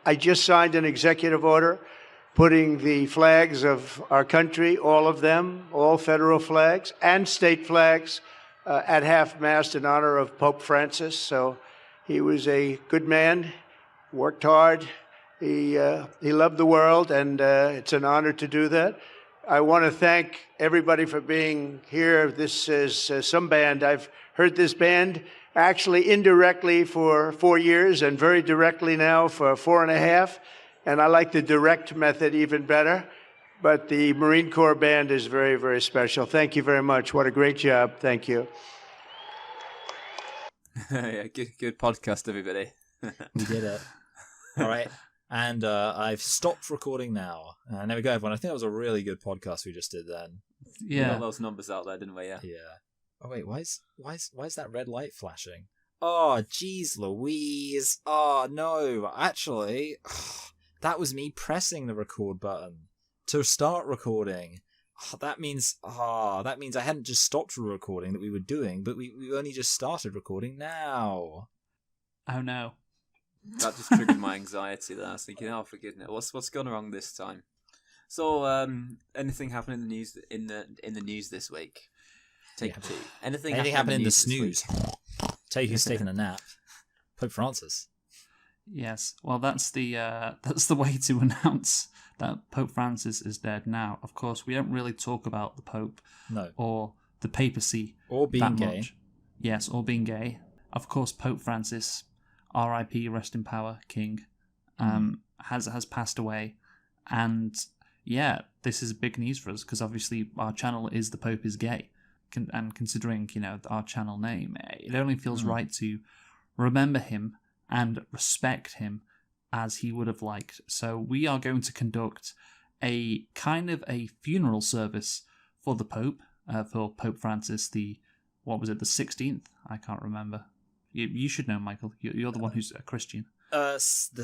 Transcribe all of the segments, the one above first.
I just signed an executive order putting the flags of our country, all of them, all federal flags and state flags, at half-mast in honor of Pope Francis. So he was a good man, worked hard. He loved the world, and it's an honor to do that. I want to thank everybody for being here. This is some band. I've heard this band actually indirectly for 4 years and very directly now for 4.5. And I like the direct method even better. But the Marine Corps band is very, very special. Thank you very much. What a great job. Thank you. Yeah, good podcast, everybody. We did it. All right. And I've stopped recording now. And there we go, everyone. I think that was a really good podcast we just did then. Yeah. We got those numbers out there, didn't we? Yeah. Yeah. Oh, wait. Why is that red light flashing? Oh, jeez Louise. Oh, no. Actually, that was me pressing the record button to start recording. That means I hadn't just stopped the recording that we were doing, but we only just started recording now. Oh no. That just triggered my anxiety there. I was thinking, oh, for goodness, what's gone wrong this time? So, anything happened in the news in the news this week? Take two. Anything happened in the snooze? Tell you who's taking a nap. Pope Francis. Yes. Well, that's the way to announce that Pope Francis is dead now. Of course, we don't really talk about the Pope or the papacy or being gay. Much. Yes, or being gay. Of course, Pope Francis, R.I.P. Rest in Power, King, has passed away, and yeah, this is big news for us because obviously our channel is The Pope is Gay, and considering our channel name, it only feels right to remember him and respect him as he would have liked. So we are going to conduct a kind of a funeral service for the Pope, for Pope Francis, the 16th? I can't remember. You should know, Michael. You're the one who's a Christian. Isn't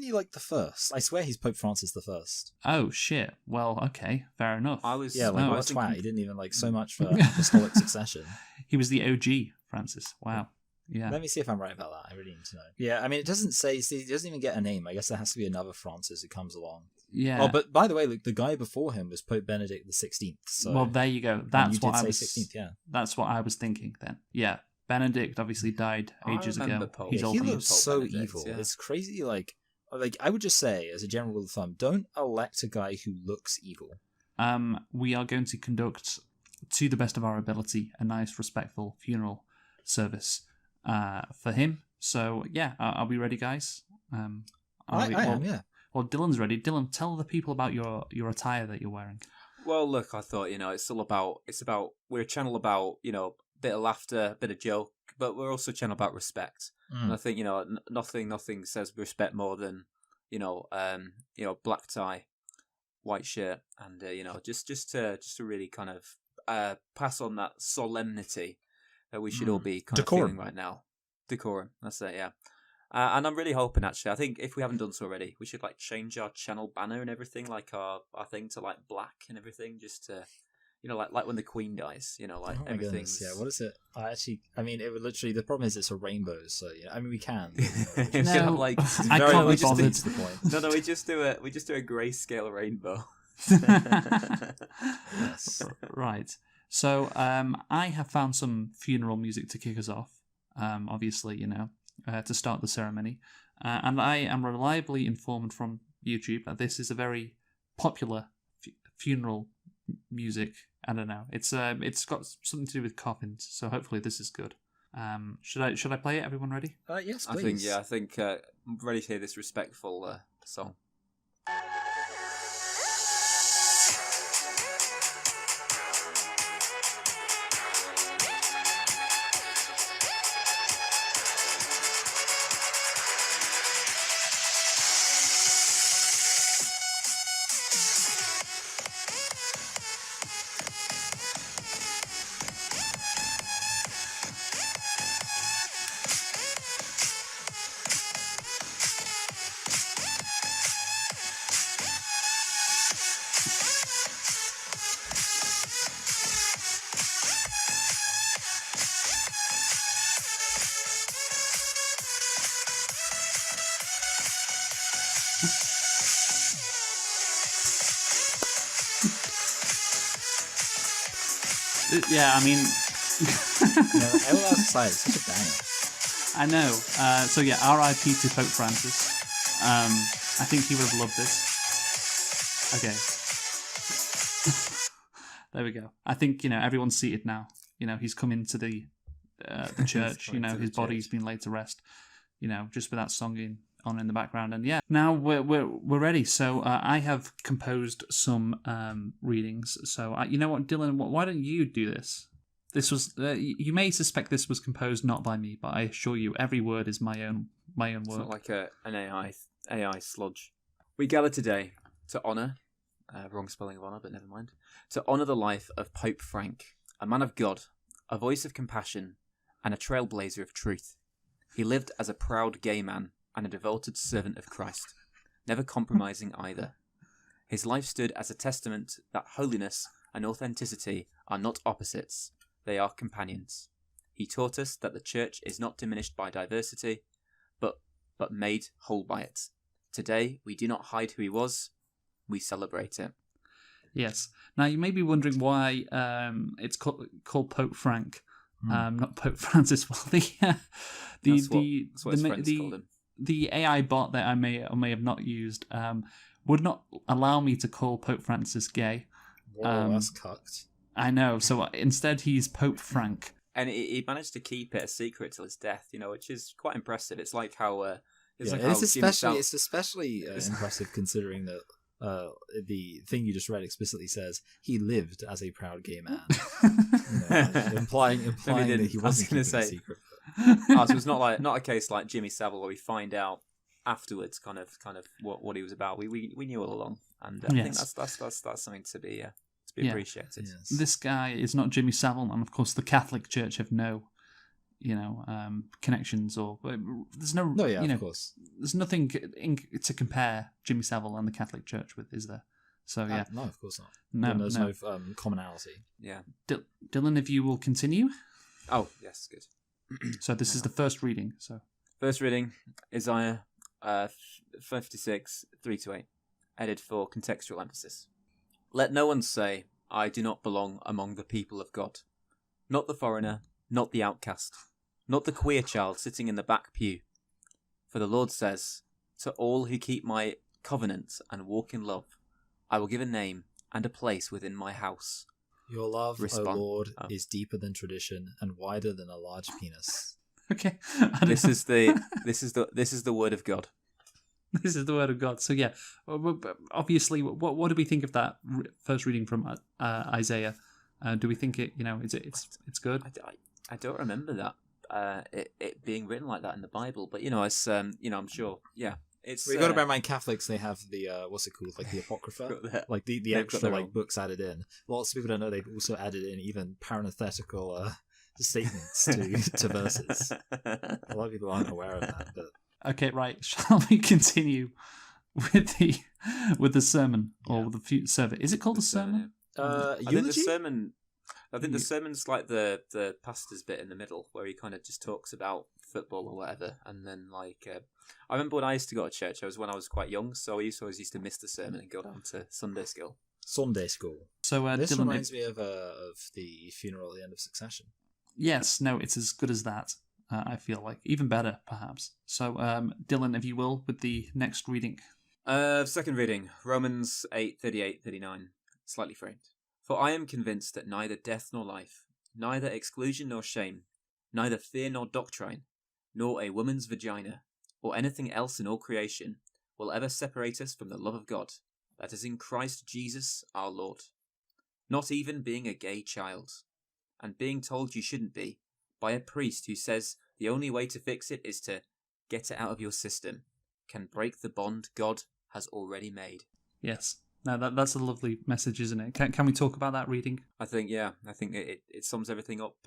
he like the first? I swear he's Pope Francis the first. Oh shit. Well, okay, fair enough. What a twat. He didn't even like so much for apostolic succession. He was the OG Francis. Wow. Yeah. Let me see if I'm right about that. I really need to know. Yeah, I mean, it doesn't say. He doesn't even get a name. I guess there has to be another Francis who comes along. Yeah. Oh, but by the way, the guy before him was Pope Benedict the 16th. So well, there you go. That's what I was. 16th, yeah. That's what I was thinking then. Yeah. Benedict obviously died ages ago. He looks so evil. Yeah. It's crazy. Like I would just say, as a general rule of thumb, don't elect a guy who looks evil. We are going to conduct, to the best of our ability, a nice, respectful funeral service for him. So yeah, are we ready, guys? I am. Yeah. Well, Dylan's ready. Dylan, tell the people about your attire that you're wearing. Well, look, I thought we're a channel about bit of laughter, bit of joke, but we're also a channel about respect. And I think nothing says respect more than black tie, white shirt, and just to really kind of pass on that solemnity that we should all be kind of feeling right now. Decorum, that's it, yeah. And I'm really hoping, actually, I think if we haven't done so already, we should change our channel banner and everything, our thing to black and everything, just to like when the Queen dies, everything's... Yeah, what is it? It would literally... The problem is it's a rainbow, so we can. No, I can't be bothered. To the point. No, we just do a grayscale rainbow. Yes. Right. So I have found some funeral music to kick us off. Obviously, to start the ceremony, and I am reliably informed from YouTube that this is a very popular funeral music. I don't know. It's got something to do with coffins, so hopefully this is good. Should I play it? Everyone ready? Yes, please. I think I'm ready to hear this respectful song. Yeah, I mean, Everlasting Society, such a banger. I know. So yeah, R.I.P. to Pope Francis. I think he would have loved this. Okay. There we go. I think everyone's seated now. He's come into the church. His body's been laid to rest. Just with that song on in the background, and yeah, now we're ready. So I have composed some readings. So you know what, Dylan? Why don't you do this? This was you may suspect this was composed not by me, but I assure you, every word is my own work. It's not like an AI sludge. We gather today to honour. Wrong spelling of honour, but never mind. To honour the life of Pope Frank, a man of God, a voice of compassion, and a trailblazer of truth. He lived as a proud gay man and a devoted servant of Christ, never compromising either. His life stood as a testament that holiness and authenticity are not opposites, they are companions. He taught us that the church is not diminished by diversity, but made whole by it. Today, we do not hide who he was, we celebrate it. Yes. Now, you may be wondering why it's called Pope Frank, not Pope Francis. Well, That's what his friends called him. The AI bot that I may or may have not used would not allow me to call Pope Francis gay. Whoa, that's cucked. I know. So instead, he's Pope Frank. And he managed to keep it a secret till his death, which is quite impressive. It's like how... it's especially impressive considering that the thing you just read explicitly says he lived as a proud gay man, implying that he wasn't keeping a secret. So it's not a case like Jimmy Savile where we find out afterwards kind of what he was about. We knew all along, and I think that's something to be appreciated. Yes. This guy is not Jimmy Savile, and of course the Catholic Church have no connections, or there's no. No, yeah, of course. There's nothing to compare Jimmy Savile and the Catholic Church with, is there? So yeah, no, of course not. No, there's no commonality. Yeah, Dylan, if you will continue. Oh yes, good. So this is the first reading. So first reading, Isaiah 56, 3-8, added for contextual emphasis. Let no one say, I do not belong among the people of God. Not the foreigner, not the outcast, not the queer child sitting in the back pew. For the Lord says, to all who keep my covenant and walk in love, I will give a name and a place within my house. Your love, O Lord, is deeper than tradition and wider than a large penis. Okay. This is the word of God. This is the word of God. So yeah, obviously, what do we think of that first reading from Isaiah? Do we think it's good? I don't remember that it being written like that in the Bible, but as I'm sure, yeah. It's we got to bear in mind Catholics. They have the what's it called, like the Apocrypha, like the extra books added in. Lots of people don't know they've also added in even parenthetical statements to verses. A lot of people aren't aware of that. But okay, right. Shall we continue with the sermon or the sermon? Is it called the sermon? I think the sermon. I think the sermon's like the pastor's bit in the middle where he kind of just talks about football or whatever, and then I remember when I used to go to church. When I was quite young, so I always used to miss the sermon and go down to Sunday school. Sunday school. So this Dylan, reminds me of the funeral at the end of Succession. Yes, no, it's as good as that. I feel like even better, perhaps. So, Dylan, if you will, with the next reading. Second reading, Romans 8:38-39, slightly framed. For I am convinced that neither death nor life, neither exclusion nor shame, neither fear nor doctrine, nor a woman's vagina, or anything else in all creation, will ever separate us from the love of God, that is in Christ Jesus our Lord. Not even being a gay child, and being told you shouldn't be, by a priest who says the only way to fix it is to get it out of your system, can break the bond God has already made. Yes. Now that's a lovely message, isn't it? Can we talk about that reading? I think it sums everything up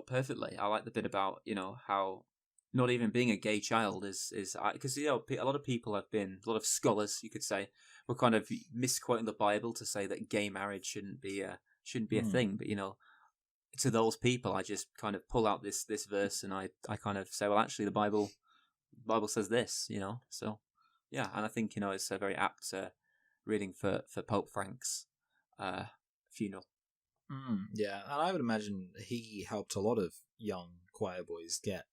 perfectly. I like the bit about how not even being a gay child is because a lot of people have been, a lot of scholars you could say, were kind of misquoting the Bible to say that gay marriage shouldn't be a thing. But to those people, I just kind of pull out this verse and I kind of say, well, actually the Bible says this, So yeah, and I think it's a very apt reading for Pope Frank's funeral. Yeah, and I would imagine he helped a lot of young choir boys get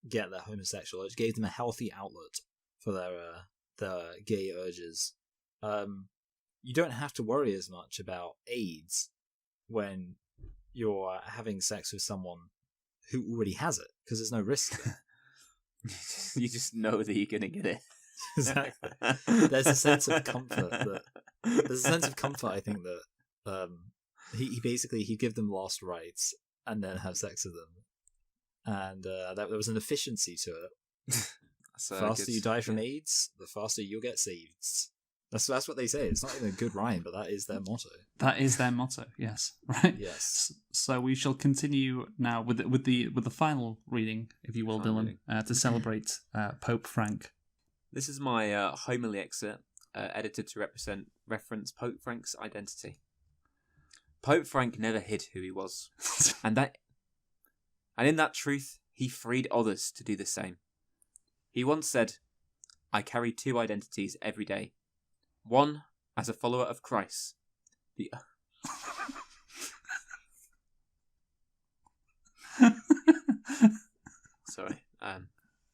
their homosexual urge, gave them a healthy outlet for their gay urges. You don't have to worry as much about AIDS when you're having sex with someone who already has it, because there's no risk there. You just know that you're gonna get it. Exactly. There's a sense of comfort I think that he basically he'd give them last rites and then have sex with them, and there was an efficiency to it. The faster you die from AIDS, the faster you'll get saved. That's what they say. It's not even a good rhyme, but that is their motto. That is their motto. Yes, right. Yes. So we shall continue now with the final reading, if you will, Dylan, to celebrate Pope Frank. This is my homily excerpt, edited to reference Pope Frank's identity. Pope Frank never hid who he was, and in that truth, he freed others to do the same. He once said, "I carry two identities every day. One as a follower of Christ, the sorry,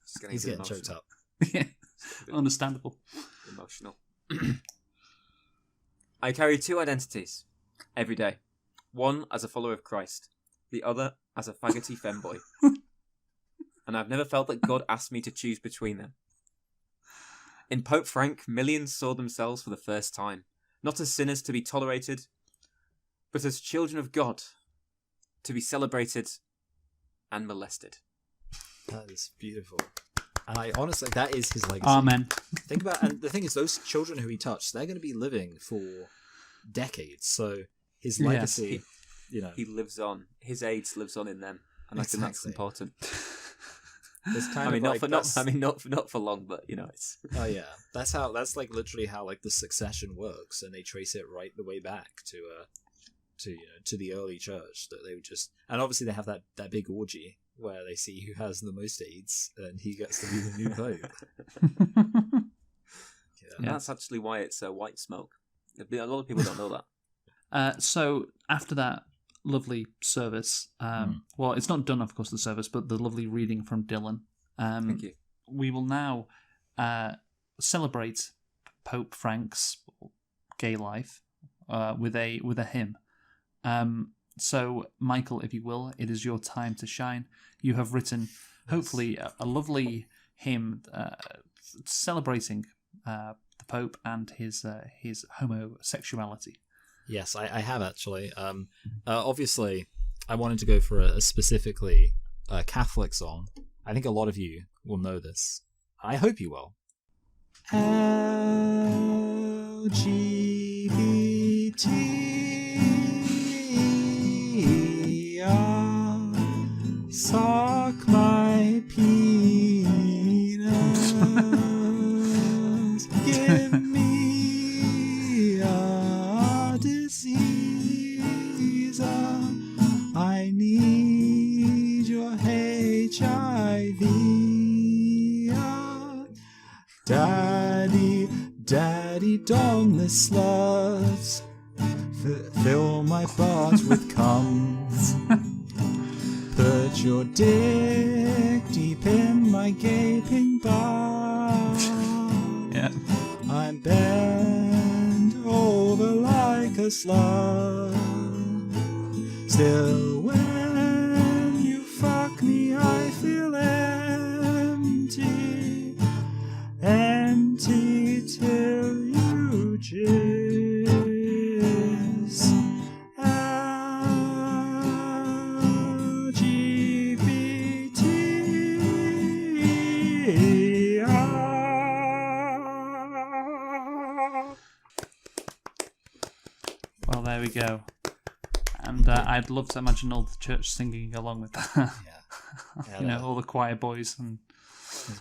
just He's getting choked up. Yeah, understandable. Emotional. I carry two identities every day. One as a follower of Christ, the other as a faggoty femboy. And I've never felt that God asked me to choose between them. In Pope Frank, millions saw themselves for the first time, not as sinners to be tolerated, but as children of God, to be celebrated and molested." That is beautiful. And I honestly, that is his legacy. Amen. Think about, and the thing is, those children who he touched, they're going to be living for decades. So his legacy, he lives on. His AIDS lives on in them, and I think that's important. It's kind I mean, of not for long, but it's. Oh yeah, that's like literally how like the succession works, and they trace it right the way back to the early church, that they would just, and obviously they have that big orgy where they see who has the most AIDS, and he gets to be the new pope. Yeah. That's actually why it's white smoke. A lot of people don't know that. So after that lovely service, well, it's not done, of course, the service, but the lovely reading from Dylan. Thank you. We will now celebrate Pope Frank's gay life with a hymn. So, Michael, if you will, it is your time to shine. You have written, hopefully, a lovely hymn celebrating the Pope and his homosexuality. Yes, I have actually. Obviously, I wanted to go for a specifically Catholic song. I think a lot of you will know this. I hope you will. LGBT, suck my penis, give me a disease, I need your HIV, Daddy, don't this slut, fill my butt with cum. Put your dick deep in my gaping butt. Yeah. I'm bent over like a slut. Still, when you fuck me, I feel empty. Empty till you jizz. Well, there we go. And I'd love to imagine all the church singing along with that. Yeah. All the choir boys and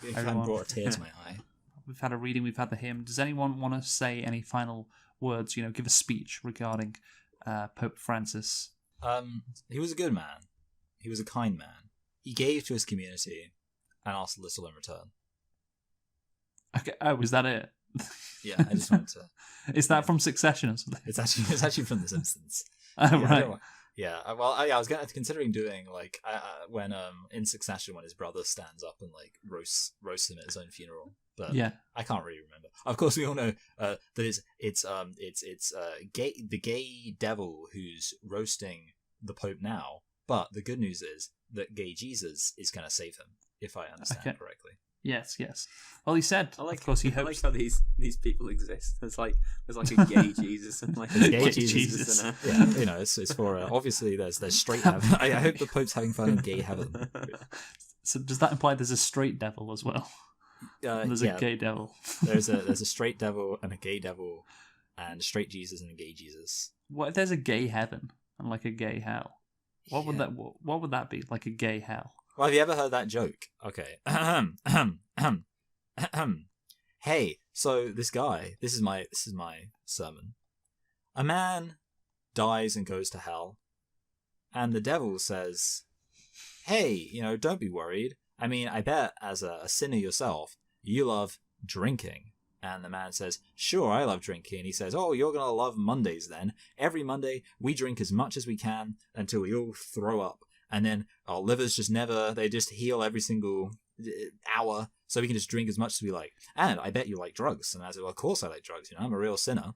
It kind of brought a tear to my eye. We've had a reading, we've had the hymn. Does anyone want to say any final words, give a speech regarding Pope Francis? He was a good man. He was a kind man. He gave to his community and asked little in return. Okay. Oh, was that it? Yeah, I just wanted to... Is that from Succession or something? It's actually from The Simpsons. Oh, right. Yeah, well, I was considering doing like when in Succession when his brother stands up and like roasts him at his own funeral, but Yeah. I can't really remember. Of course, we all know that it's the gay devil who's roasting the Pope now. But the good news is that gay Jesus is going to save him, if I understand correctly. Yes. Well, he said, of course, he hopes. I like how these people exist. There's like a gay Jesus and like a gay Jesus. And Yeah, it's for obviously there's straight heaven. I hope the Pope's having fun in gay heaven. So does that imply there's a straight devil as well? There's a gay devil. there's a straight devil and a gay devil, and a straight Jesus and a gay Jesus. What if there's a gay heaven and like a gay hell? What would that be? Like a gay hell? Well, have you ever heard that joke? Okay. Hey, so this is my sermon. A man dies and goes to hell, and the devil says, "Hey, don't be worried. I mean, I bet as a sinner yourself, you love drinking." And the man says, "Sure, I love drinking." And he says, "Oh, you're going to love Mondays then. Every Monday, we drink as much as we can until we all throw up. And then our livers they just heal every single hour, so we can just drink as much as we like. And I bet you like drugs." And I said, "Well, of course I like drugs. I'm a real sinner."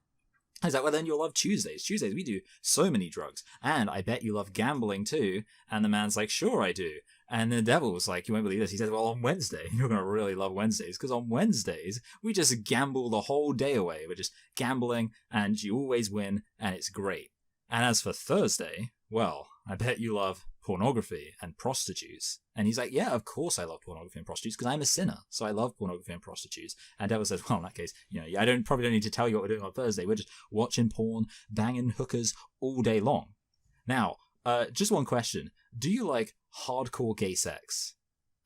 He's like, "Well, then you'll love Tuesdays. Tuesdays, we do so many drugs. And I bet you love gambling too." And the man's like, "Sure, I do." And the devil was like, "You won't believe this." He says, "Well, on Wednesday, you're going to really love Wednesdays, because on Wednesdays, we just gamble the whole day away. We're just gambling, and you always win, and it's great. And as for Thursday, well, I bet you love pornography and prostitutes." And he's like, "Yeah, of course I love pornography and prostitutes, because I'm a sinner, so I love pornography and prostitutes." And devil says, "Well, in that case, I probably don't need to tell you what we're doing on Thursday. We're just watching porn, banging hookers all day long." Now, just one question. Do you like hardcore gay sex?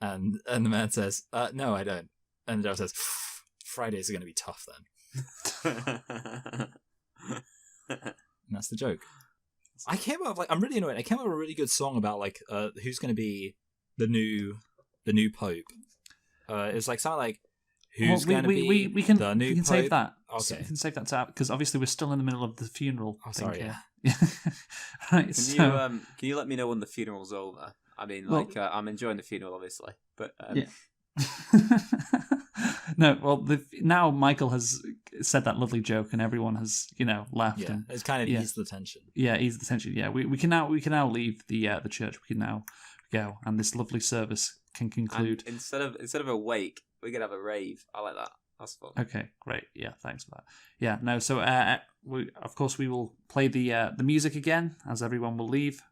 And the man says, "No, I don't." And the devil says, "Fridays are going to be tough then." And that's the joke. I came up I'm really annoyed. I came up with a really good song about who's going to be the new pope. It's like something like who's going to be we can the new we can pope. save that. Okay, So we can save that out because obviously we're still in the middle of the funeral. Oh, thing sorry, here. yeah. Right. Can you let me know when the funeral's over? I mean, I'm enjoying the funeral, obviously, but yeah. No, well, now Michael has said that lovely joke, and everyone has, laughed. Yeah, and it's kind of eased the tension. Yeah, eased the tension. Yeah, we can now leave the church. We can now go, and this lovely service can conclude. And instead of a wake, we could have a rave. I like that. That's fun. Okay, great. Yeah, thanks for that. Yeah, no. So, of course, we will play the music again as everyone will leave.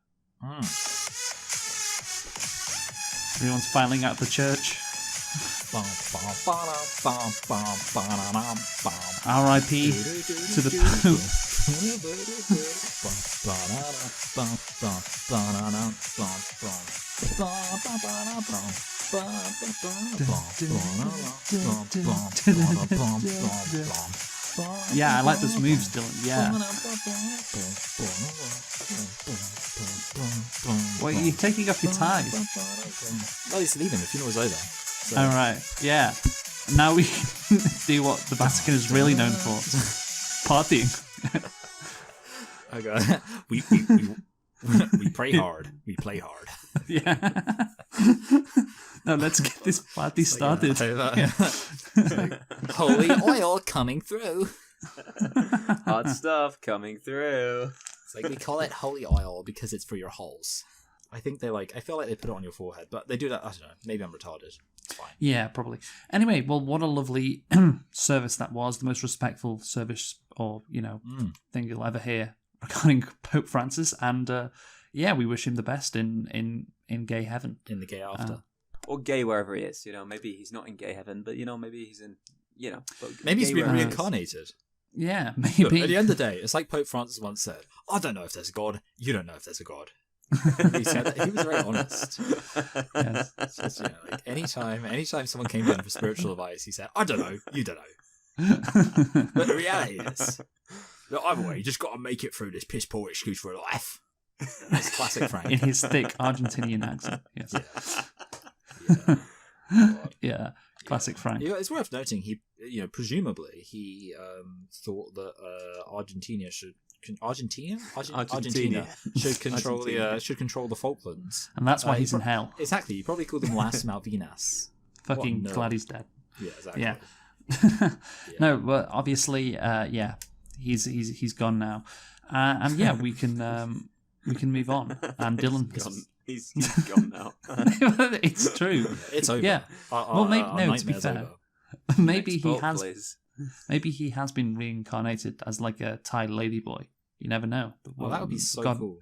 Everyone's filing out the church. R.I.P. to the Pope. Yeah, I like those moves, Dylan. Yeah. Well, you're taking off your tie. Oh, he's leaving. The funeral's over. So. All right. Yeah. Now we can do what the Vatican is really known for: partying. Okay. We pray hard. We play hard. Yeah. No, let's get this party started. Holy oil coming through. Hot stuff coming through. It's like we call it holy oil because it's for your holes. I feel like they put it on your forehead, but they do that. I don't know. Maybe I'm retarded. It's fine. Yeah, probably. Anyway, well, what a lovely service that was. The most respectful service or, thing you'll ever hear regarding Pope Francis. And yeah, we wish him the best in gay heaven. In the gay after. Or gay wherever he is. Maybe he's not in gay heaven, but, maybe he's in, maybe he's been reincarnated. Yeah, maybe. Look, at the end of the day, it's like Pope Francis once said, "I don't know if there's a God. You don't know if there's a God." He said that. He was very honest. Yes. It's just, anytime someone came to him for spiritual advice, he said, "I don't know. You don't know." But the reality is, that either way, you just got to make it through this piss poor excuse for life. That's classic Frank. In his thick Argentinian accent. Yes. Yeah. Classic Frank. It's worth noting he, presumably he thought that Argentina Argentina Argentina. should control the Falklands, And that's why he's in hell. Exactly. You probably called him Las Malvinas. Fucking What a nerd. glad he's dead. Yeah, exactly. Yeah. No, but obviously, he's gone now, and yeah, we can move on. And Dylan, He's gone now. it's true. It's over. Yeah. Well, maybe no. To be nightmare's fair, over. maybe Next he vote, has. please. Maybe he has been reincarnated as like a Thai ladyboy. You never know. Well, that would be so God, cool.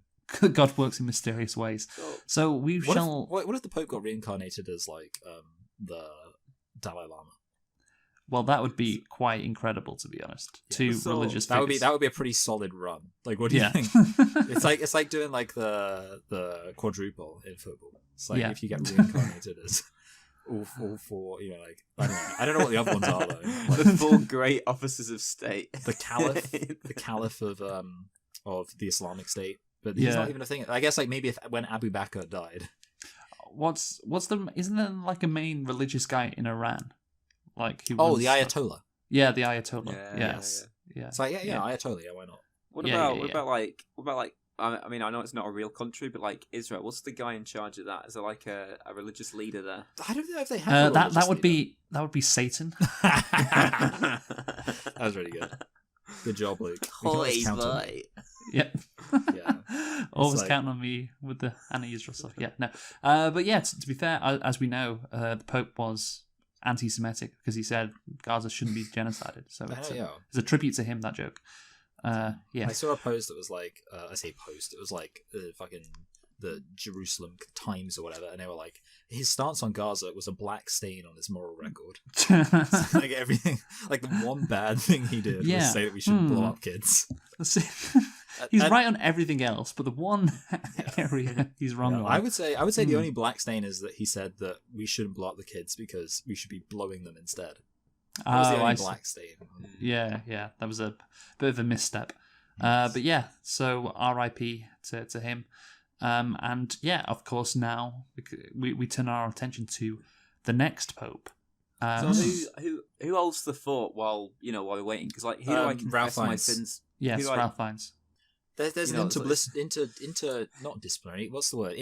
God works in mysterious ways. So we shall. What if the Pope got reincarnated as like the Dalai Lama? Well, that would be quite incredible, to be honest. Two so religious That figures. would be a pretty solid run. Like, what do you think? It's like doing like the quadruple in football. It's like if you get reincarnated as all four, like I don't know what the other ones are though. Like, The 4 great officers of state. the caliph of the Islamic State, but he's not even a thing. I guess like maybe when Abu Bakr died. Isn't there like a main religious guy in Iran? Like the Ayatollah. Yeah, the Ayatollah. Yeah, yes. Yeah. It's like Ayatollah. Yeah, why not? What Yeah, about like I mean, I know it's not a real country, but like Israel, what's the guy in charge of that? Is there like a religious leader there? I don't know if they have. That would be Satan. That was really good. Good job, Luke. We can always count on you. Yep. Yeah. Always like- counting on me with the anti-Israel stuff. Yeah, no. But yeah, to be fair, as we know, the Pope was anti-Semitic because he said Gaza shouldn't be genocided. So it's a tribute to him, that joke. Yeah. I saw a post that was like, I say post, it was like fucking the Jerusalem Times or whatever, and they were like, his stance on Gaza was a black stain on his moral record. Like everything, like the one bad thing he did was say that we shouldn't blow up kids. He's right on everything else, but the one area he's wrong on. I would say the only black stain is that he said that we shouldn't blow up the kids because we should be blowing them instead. That was the only black stain. Yeah, that was a bit of a misstep. But yeah, so R.I.P. to him. And yeah, of course, now we turn our attention to the next Pope. So who holds the fort while we're waiting? Because like, who do I confess my sins? Yes, Ralph Fiennes. There's an not disciplinary. What's the word?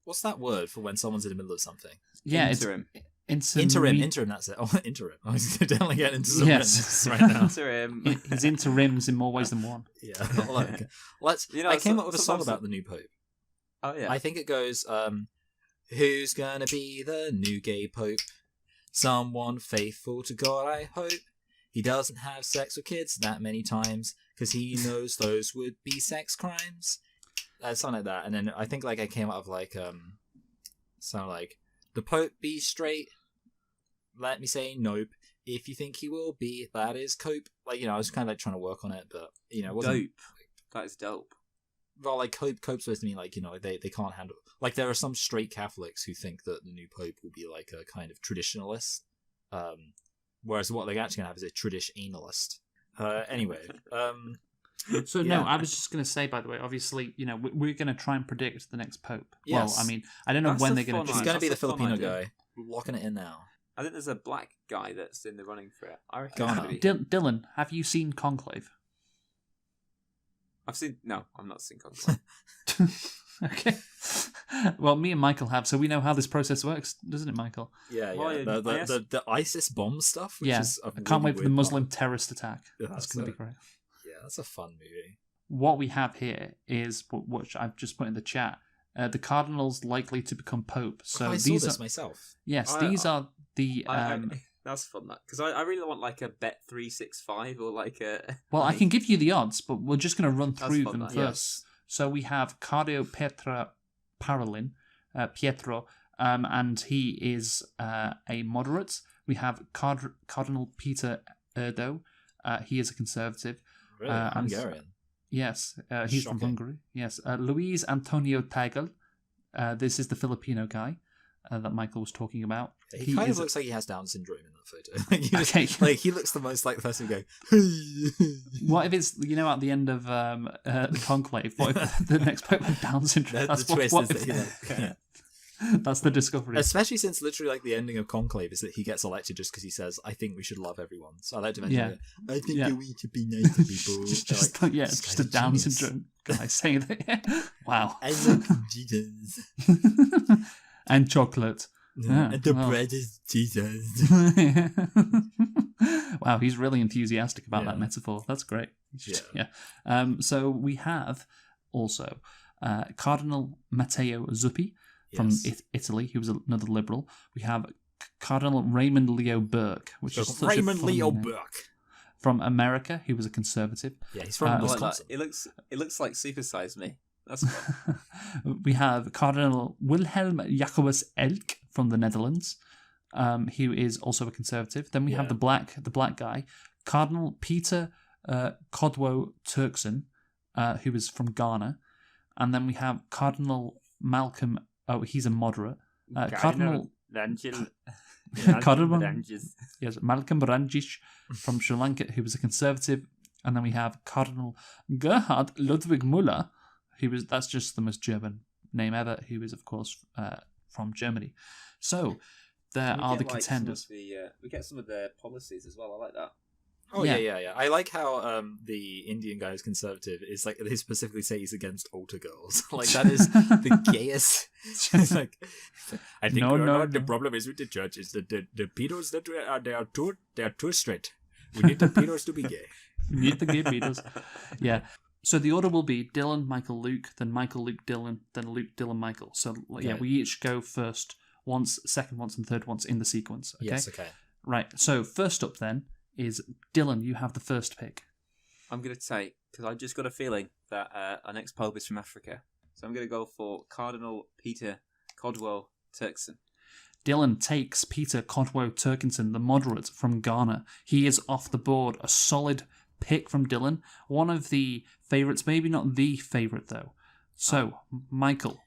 What's that word for when someone's in the middle of something? Yeah, interim. Interim. That's it. Oh, interim. I was definitely getting into some right now. Interim. His interims in more ways than one. Yeah. Look, I came up with a song about the new Pope. Oh yeah. I think it goes, who's gonna be the new gay Pope? Someone faithful to God, I hope. He doesn't have sex with kids that many times, because he knows those would be sex crimes. Something like that. And then I think like I came out of like, something like, the Pope be straight, let me say nope. If you think he will be, that is cope. Like, I was kind of like trying to work on it, but, it wasn't... Dope. That is dope. Well, like, cope's supposed to mean, like, they can't handle... Like, there are some straight Catholics who think that the new Pope will be, like, a kind of traditionalist. Whereas what they're actually going to have is a traditionalist. Anyway. So, no, I was just going to say, by the way, obviously, we're going to try and predict the next Pope. Yes. Well, I mean, I don't know when they're going to choose. It's going to be the Filipino guy. Locking it in now. I think there's a black guy that's in the running for it. I reckon Dylan, have you seen Conclave? No, I've not seen Conclave. Okay. Well, me and Michael have, so we know how this process works, doesn't it, Michael? Yeah. The ISIS bomb stuff. Which is I can't wait for the Muslim terrorist attack. That's going to be great. Yeah, that's a fun movie. What we have here is what I've just put in the chat. The Cardinals likely to become Pope. So I saw this myself. Yes, these are the. That's fun, that, because I really want like a Bet365 or like a. Well, I can give you the odds, but we're just going to run through them first. Yes. So we have Cardio Pietro, and he is a moderate. We have Cardinal Peter Erdo. He is a conservative. Really? Hungarian. Yes, he's from Hungary. Yes, Luis Antonio Tagle. This is the Filipino guy that Michael was talking about. He kind of looks like he has Down syndrome in that photo. He looks the most like the person who go. What if it's at the end of the Conclave? What if the next Pope with Down syndrome? The twist is that That's the discovery. Especially since literally like the ending of Conclave is that he gets elected just because he says, "I think we should love everyone." So I like to mention that. I think that we should be nice to people. Just a Down syndrome guy saying that. Wow. I love Jesus. And chocolate. And the bread is Jesus. Wow, he's really enthusiastic about that metaphor. That's great. Yeah. So we have also Cardinal Matteo Zuppi from Italy. He was another liberal. We have Cardinal Raymond Leo Burke, which is such Raymond a funny Leo name. Burke From America. He was a conservative. Yeah, he's from Wisconsin. It looks like Supersize Me. That's fun. We have Cardinal Wilhelm Jacobus Elk from the Netherlands. He is also a conservative. Then we have the black guy, Cardinal Peter Codwo Turkson, who is from Ghana. And then we have Cardinal Malcolm. Oh, he's a moderate. Cardinal Yes, Malcolm Ranjic from Sri Lanka, who was a conservative. And then we have Cardinal Gerhard Ludwig Müller, that's just the most German name ever, who is, of course, from Germany. So there are the contenders. We get some of their policies as well. I like that. Oh yeah. I like how the Indian guy who's conservative is like they specifically say he's against altar girls. Like that is the gayest. It's like I think the problem is with the church is that the pedos that they are too straight. We need the pedos to be gay. We need the gay pedos. Yeah. So the order will be Dylan, Michael, Luke, then Michael, Luke, Dylan, then Luke, Dylan, Michael. So we each go first once, second once, and third once in the sequence. Okay? Yes, okay. Right. So first up then is Dylan. You have the first pick. I'm going to take, because I just got a feeling that our next Pope is from Africa. So I'm going to go for Cardinal Peter Codwo Turkson. Dylan takes Peter Codwo Turkson, the moderate from Ghana. He is off the board. A solid pick from Dylan. One of the favourites, maybe not the favourite though. So, Michael.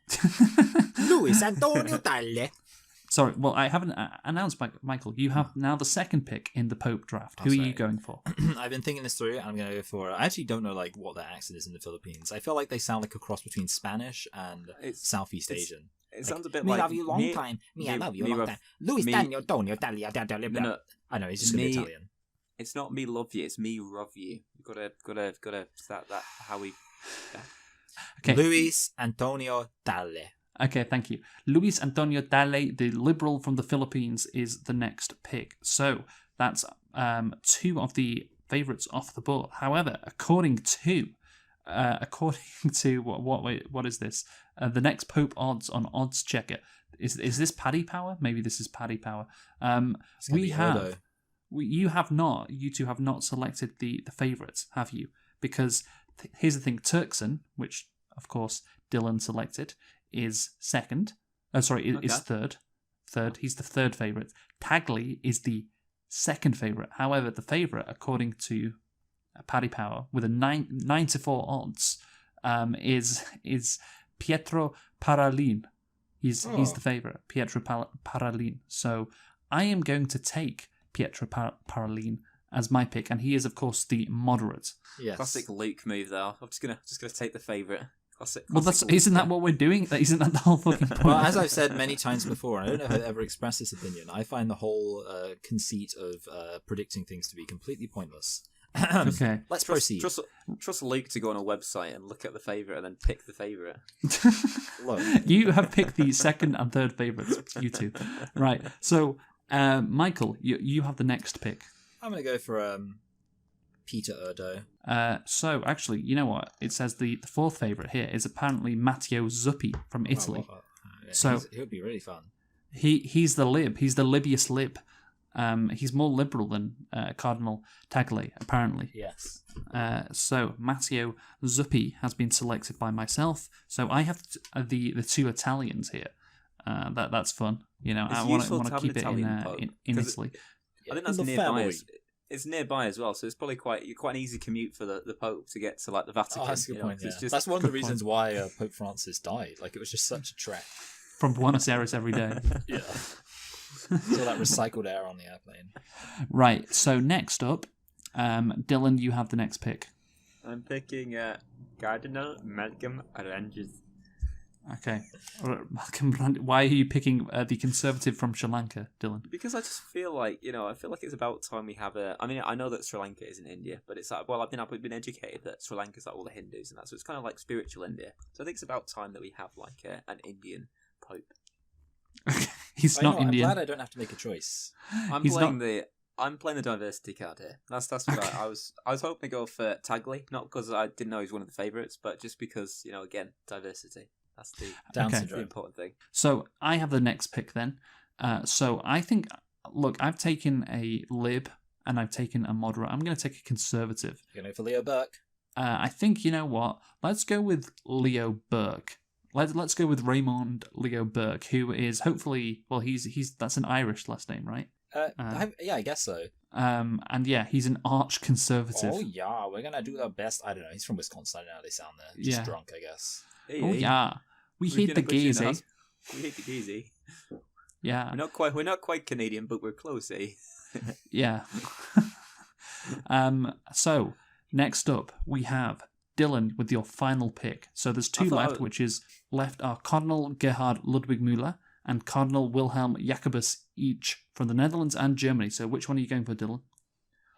Luis Antonio Tagle. Sorry, well, I haven't announced, Michael. You have now the second pick in the Pope draft. Who are you going for? I've been thinking this through, and I'm going to go for... I actually don't know like what their accent is in the Philippines. I feel like they sound like a cross between Spanish and Southeast Asian. It sounds a bit me like... love you long time. I love you long time. Luis Antonio Tagle. No. I know, he's just going to be Italian. It's not me love you, it's me love you. You've gotta start that how we... Yeah. Okay. Luis Antonio Tagle. Okay, thank you. Luis Antonio Tagle, the liberal from the Philippines, is the next pick. So that's two of the favourites off the board. However, according to what is this? The next Pope odds on Odds Checker. Is this Paddy Power? Maybe this is Paddy Power. You two have not selected the favourites, have you? Because here's the thing: Turkson, which of course Dylan selected, is second. Is third. He's the third favourite. Tagle is the second favourite. However, the favourite, according to Paddy Power, with a 9-4 odds, is Pietro Parolin. He's the favourite, Pietro Parolin. So I am going to take Pietro Parolin as my pick, and he is, of course, the moderate. Yes. Classic Luke move, though. I'm just gonna take the favourite. Classic Isn't that what we're doing? Isn't that the whole fucking point? Well, as I've said many times before, I don't know if I've ever expressed this opinion, I find the whole conceit of predicting things to be completely pointless. Okay. Let's proceed. Trust Luke to go on a website and look at the favourite and then pick the favourite. Look. You have picked the second and third favourites, you two. Right. So, Michael, you have the next pick. I'm going to go for Peter Erdo. So, actually, you know what? It says the fourth favourite here is apparently Matteo Zuppi from Italy. Yeah, so he would be really fun. He's the lib. He's the libiest lib. He's more liberal than Cardinal Tagle, apparently. Yes. So Matteo Zuppi has been selected by myself. So I have the two Italians here. That's fun. You know, I want to keep it in Italy. I think that's nearby. It's nearby as well, so it's probably quite an easy commute for the Pope to get to like the Vatican. Oh, that's a good point. Yeah. That's one of the reasons why Pope Francis died. Like it was just such a trek from Buenos Aires every day. Yeah. All that recycled air on the airplane. Right. So next up, Dylan, you have the next pick. I'm picking Cardinal Malcolm Ranjic. Okay. Malcolm Brand. Why are you picking the Conservative from Sri Lanka, Dylan? Because I just feel like, it's about time we have a... I mean, I know that Sri Lanka isn't India, but it's like, well, I've been educated that Sri Lanka's like all the Hindus and that, so it's kind of like spiritual India. So I think it's about time that we have like an Indian Pope. He's not Indian. I'm glad I don't have to make a choice. I'm playing the diversity card here. That's what Okay. I was hoping to go for Tagley, not because I didn't know he was one of the favourites, but just because, again, diversity. That's the the important thing. So I have the next pick then. So I think, look, I've taken a lib and I've taken a moderate. I'm going to take a conservative. You're going for Leo Burke? I think, you know what? Let's go with Leo Burke. Let's go with Raymond Leo Burke, who is hopefully, well, he's that's an Irish last name, right? I guess so. And yeah, he's an arch conservative. Oh yeah, we're gonna do the best. I don't know. He's from Wisconsin. I don't know how they sound there. Just drunk, I guess. Oh yeah, we hate the geezy. We hate the geezy. Yeah, we're not quite Canadian, but we're close, eh? Yeah. So next up we have Dylan with your final pick. So there's two left, which is left are Cardinal Gerhard Ludwig Müller and Cardinal Wilhelm Jacobus, each from the Netherlands and Germany. So which one are you going for, Dylan?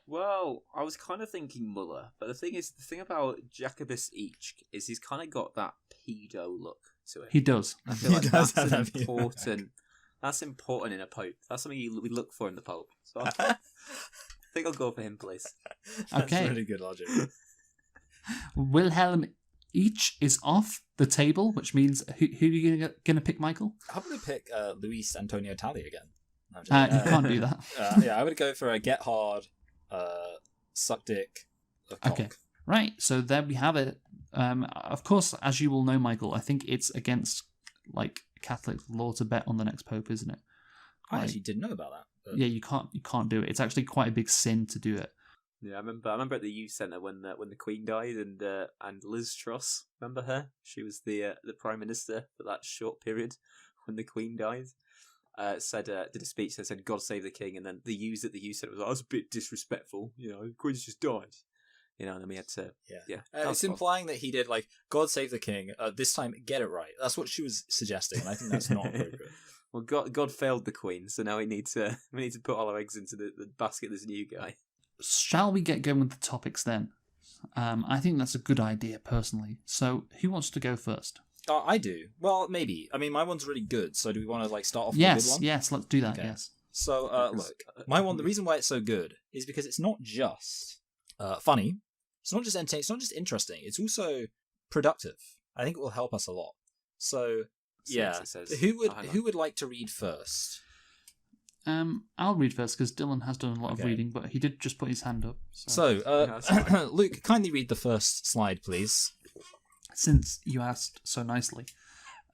Well, I was kind of thinking Muller, but the thing about Jacobus each is he's kind of got that pedo look to it. He does. I feel like that's important. That's important in a pope. That's something we look for in the pope. So I think I'll go for him, please. That's Okay. really good logic. Wilhelm each is off the table, which means who are you going to pick, Michael? I'm going to pick Luis Antonio Tali again. You can't do that. I would go for a get hard, suck dick, cock. Okay, right. So there we have it. Of course, as you will know, Michael, I think it's against like Catholic law to bet on the next pope, isn't it? I actually didn't know about that. But... Yeah, you can't do it. It's actually quite a big sin to do it. Yeah, I remember at the youth centre when the Queen died and Liz Truss, remember her? She was the Prime Minister for that short period when the Queen died. Did a speech that said "God save the King," and then the youth at the youth centre was like, "That's a bit disrespectful." The Queen's just died. And then we had to it's implying that he did like "God save the King." This time, get it right. That's what she was suggesting, and I think that's not appropriate. Well, God failed the Queen, so now we need to put all our eggs into the basket of this new guy. Shall we get going with the topics then? I think that's a good idea, personally. So, who wants to go first? I do. Well, maybe. I mean, my one's really good. So, do we want to start off with Yes, a good one? yes. Let's do that. Okay. Yes. So, look, my one. The reason why it's so good is because it's not just funny. It's not just entertaining. It's not just interesting. It's also productive. I think it will help us a lot. So, yeah. Who would like to read first? I'll read first because Dylan has done a lot of reading, but he did just put his hand up. So, Luke, kindly read the first slide, please. Since you asked so nicely.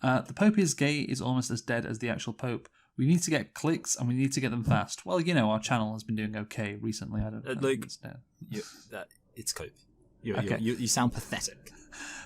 The Pope is gay is almost as dead as the actual Pope. We need to get clicks and we need to get them fast. Well, our channel has been doing okay recently. I don't know. Luke, it's cope. You sound pathetic.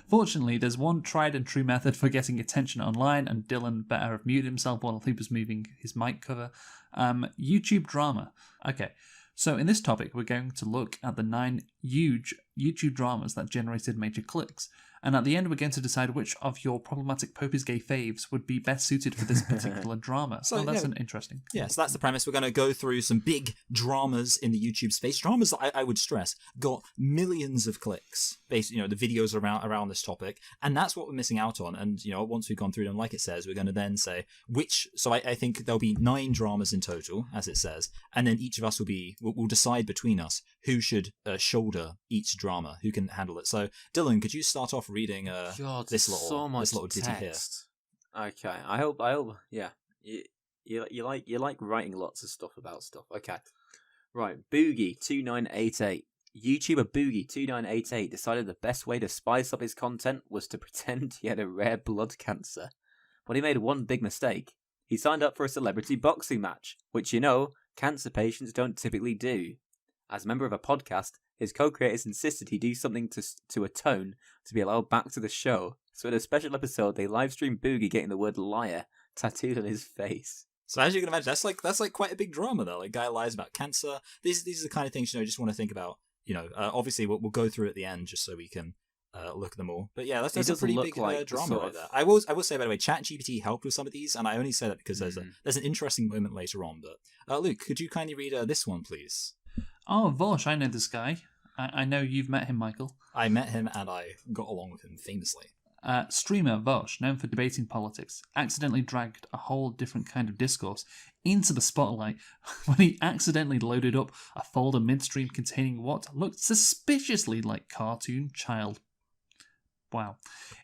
Fortunately, there's one tried and true method for getting attention online, and Dylan better have muted himself while he was moving his mic cover. YouTube drama. Okay, so in this topic, we're going to look at the 9 huge YouTube dramas that generated major clicks. And at the end, we're going to decide which of your problematic Pope is gay faves would be best suited for this particular drama. So that's an interesting. Yeah, so that's the premise. We're going to go through some big dramas in the YouTube space. Dramas that I would stress got millions of clicks based, the videos around this topic. And that's what we're missing out on. And, once we've gone through them, like it says, we're going to then say which. So I think there'll be 9 dramas in total, as it says. And then each of us we'll decide between us who should shoulder each drama, who can handle it. So, Dylan, could you start off reading this little ditty here? Okay, I hope, yeah. You like writing lots of stuff about stuff. Okay, right. Boogie2988. YouTuber Boogie2988 decided the best way to spice up his content was to pretend he had a rare blood cancer. But he made one big mistake. He signed up for a celebrity boxing match, which cancer patients don't typically do. As a member of a podcast, his co-creators insisted he do something to atone to be allowed back to the show. So in a special episode, they live-streamed Boogie getting the word liar tattooed on his face. So as you can imagine, that's like quite a big drama though. Like, guy lies about cancer. These are the kind of things, just want to think about. Obviously we'll go through at the end just so we can look at them all. But yeah, that's He a doesn't pretty look big like the drama sort right of- there. I will say, by the way, ChatGPT helped with some of these, and I only say that because there's an interesting moment later on. But Luke, could you kindly read this one, please? Oh, Vosh, I know this guy. I know you've met him, Michael. I met him and I got along with him famously. Streamer Vosh, known for debating politics, accidentally dragged a whole different kind of discourse into the spotlight when he accidentally loaded up a folder midstream containing what looked suspiciously like cartoon child. Wow.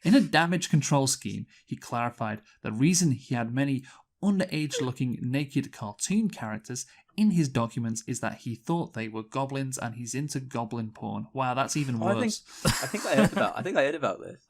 In a damage control scheme, he clarified the reason he had many underage-looking naked cartoon characters in his documents is that he thought they were goblins and he's into goblin porn. Wow, that's even worse. I think I heard about this.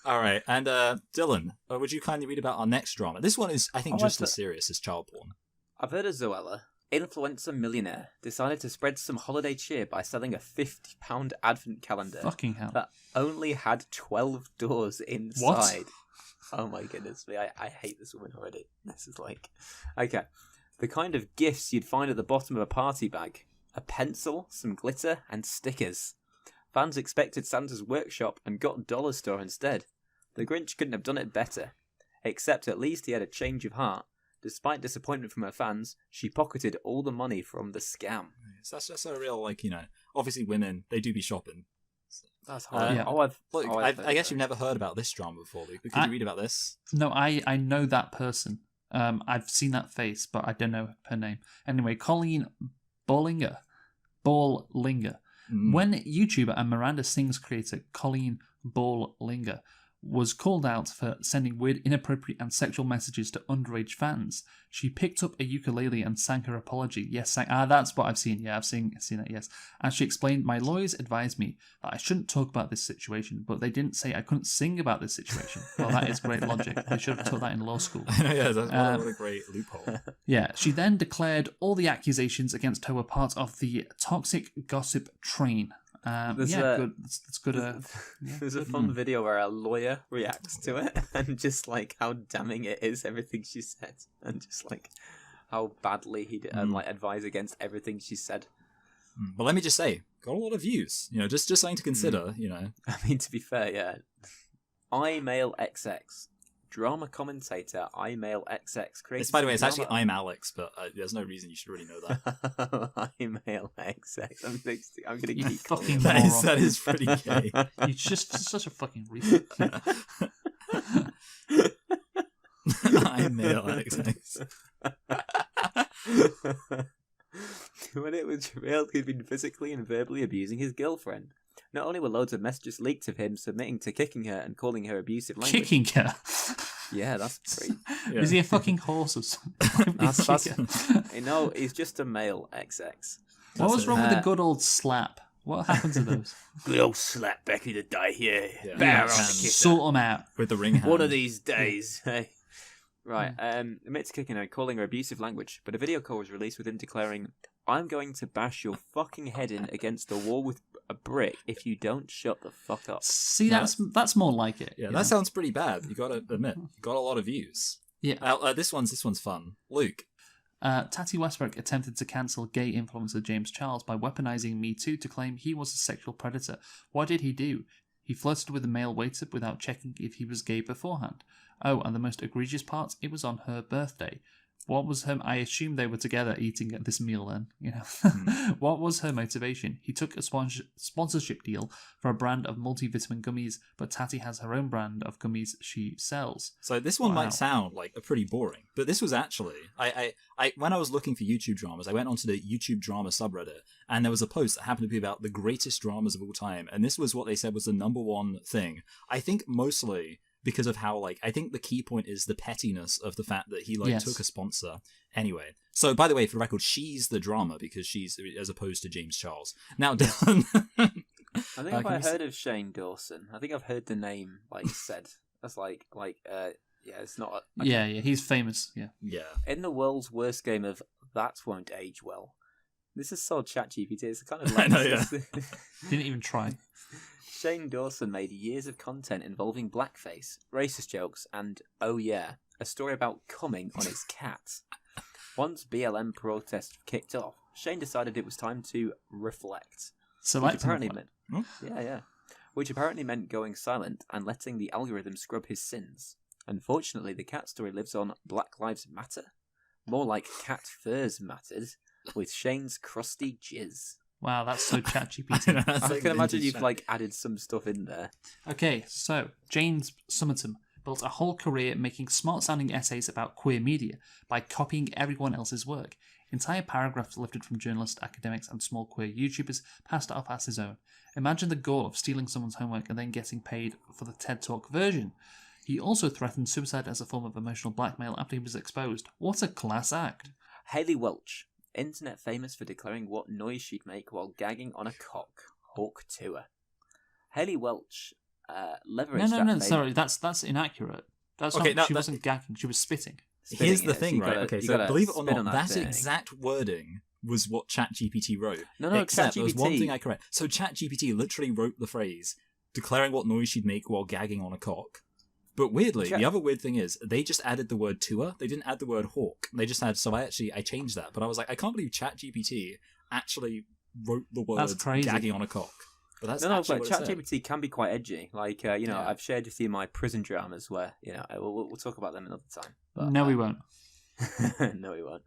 All right, and Dylan, would you kindly read about our next drama? This one is, I think, just as serious as child porn. I've heard of Zoella. Influencer millionaire decided to spread some holiday cheer by selling a £50 advent calendar Fucking hell. that only had 12 doors inside. Oh my goodness me, I hate this woman already. This is like... Okay. The kind of gifts you'd find at the bottom of a party bag. A pencil, some glitter, and stickers. Fans expected Santa's workshop and got Dollar Store instead. The Grinch couldn't have done it better. Except at least he had a change of heart. Despite disappointment from her fans, she pocketed all the money from the scam. So that's just a real, like, obviously women, they do be shopping. That's hard. Yeah. Look, I guess you've never heard about this drama before, Luke, but could you read about this? No, I know that person. I've seen that face, but I don't know her name. Anyway, Colleen Ballinger. When YouTuber and Miranda Sings creator Colleen Ballinger was called out for sending weird, inappropriate, and sexual messages to underage fans, she picked up a ukulele and sang her apology. Yes, that's what I've seen. Yeah, I've seen it, yes. And she explained, my lawyers advised me that I shouldn't talk about this situation, but they didn't say I couldn't sing about this situation. Well, that is great logic. They should have taught that in law school. Yeah, what a great loophole. Yeah, she then declared all the accusations against her were part of the toxic gossip train. Good. That's good. There's a fun video where a lawyer reacts to it and just like how damning it is, everything she said, and just like how badly he did, like advise against everything she said. Well, let me just say, got a lot of views. Just something to consider. I mean, to be fair, yeah. iMailXX. Drama commentator iMailXX creates. By the way, it's actually I'm Alex, but there's no reason you should really know that. iMailXX. I'm gonna keep fucking that is pretty gay. You're just such a fucking retard. iMailXX. When it was revealed he'd been physically and verbally abusing his girlfriend. Not only were loads of messages leaked of him submitting to kicking her and calling her abusive language. Kicking her? Yeah, that's great. Yeah. Is he a fucking horse or something? No, he's just a male XX. What was wrong with the good old slap? What happened to those? Good old slap back in the day, yeah. Yeah, sort them out. With the ring hand. One of these days, hey. Right, admits kicking her and calling her abusive language, but a video call was released with him declaring, I'm going to bash your fucking head in against the wall with a brick if you don't shut the fuck up. See, that's more like it. Yeah, that sounds pretty bad. You gotta admit, got a lot of views. Yeah. This one's fun. Luke. Tati Westbrook attempted to cancel gay influencer James Charles by weaponizing Me Too to claim he was a sexual predator. What did he do? He flirted with a male waiter without checking if he was gay beforehand. Oh, and the most egregious part, it was on her birthday. What was her... I assume they were together eating this meal then, What was her motivation? He took a sponsorship deal for a brand of multivitamin gummies, but Tati has her own brand of gummies she sells. So this one might sound like a pretty boring, but this was actually... I when I was looking for YouTube dramas, I went onto the YouTube drama subreddit, and there was a post that happened to be about the greatest dramas of all time, and this was what they said was the number one thing. I think mostly... because of how, I think the key point is the pettiness of the fact that he, took a sponsor. Anyway, so, by the way, for the record, she's the drama, because she's, as opposed to James Charles. Now, Dylan... I think I've heard of Shane Dawson. I think I've heard the name, said. That's it's not... he's famous, Yeah. In the world's worst game of That Won't Age Well. This is so ChatGPT. It's kind of I know, yeah. Didn't even try. Shane Dawson made years of content involving blackface, racist jokes, and, oh yeah, a story about coming on his cat. Once BLM protests kicked off, Shane decided it was time to reflect. Select apparently meant, Yeah. which apparently meant going silent and letting the algorithm scrub his sins. Unfortunately, the cat story lives on Black Lives Matter. More like Cat Furs Mattered, with Shane's crusty jizz. Wow, that's so ChatGPT. I can imagine you've added some stuff in there. Okay, so James Summerton built a whole career making smart-sounding essays about queer media by copying everyone else's work. Entire paragraphs lifted from journalists, academics, and small queer YouTubers, passed off as his own. Imagine the gore of stealing someone's homework and then getting paid for the TED Talk version. He also threatened suicide as a form of emotional blackmail after he was exposed. What a class act. Haley Welch, internet famous for declaring what noise she'd make while gagging on a cock. Hawk Tour. Haley Welch leveraged No, sorry, that's inaccurate. That's Okay, not, she wasn't gagging, she was spitting. Here's the thing, right? Okay, so believe it or not, that thing. exact wording was what ChatGPT wrote. No, except there was one ChatGPT thing I correct. So ChatGPT literally wrote the phrase, declaring what noise she'd make while gagging on a cock. But weirdly, the other weird thing is, they just added the word tour. They didn't add the word hawk. They just had, so I changed that. But I was like, I can't believe ChatGPT actually wrote the word gagging on a cock. But that's but ChatGPT can be quite edgy. Like, I've shared with you my prison dramas where, we'll talk about them another time. But, no, we won't. No, we won't.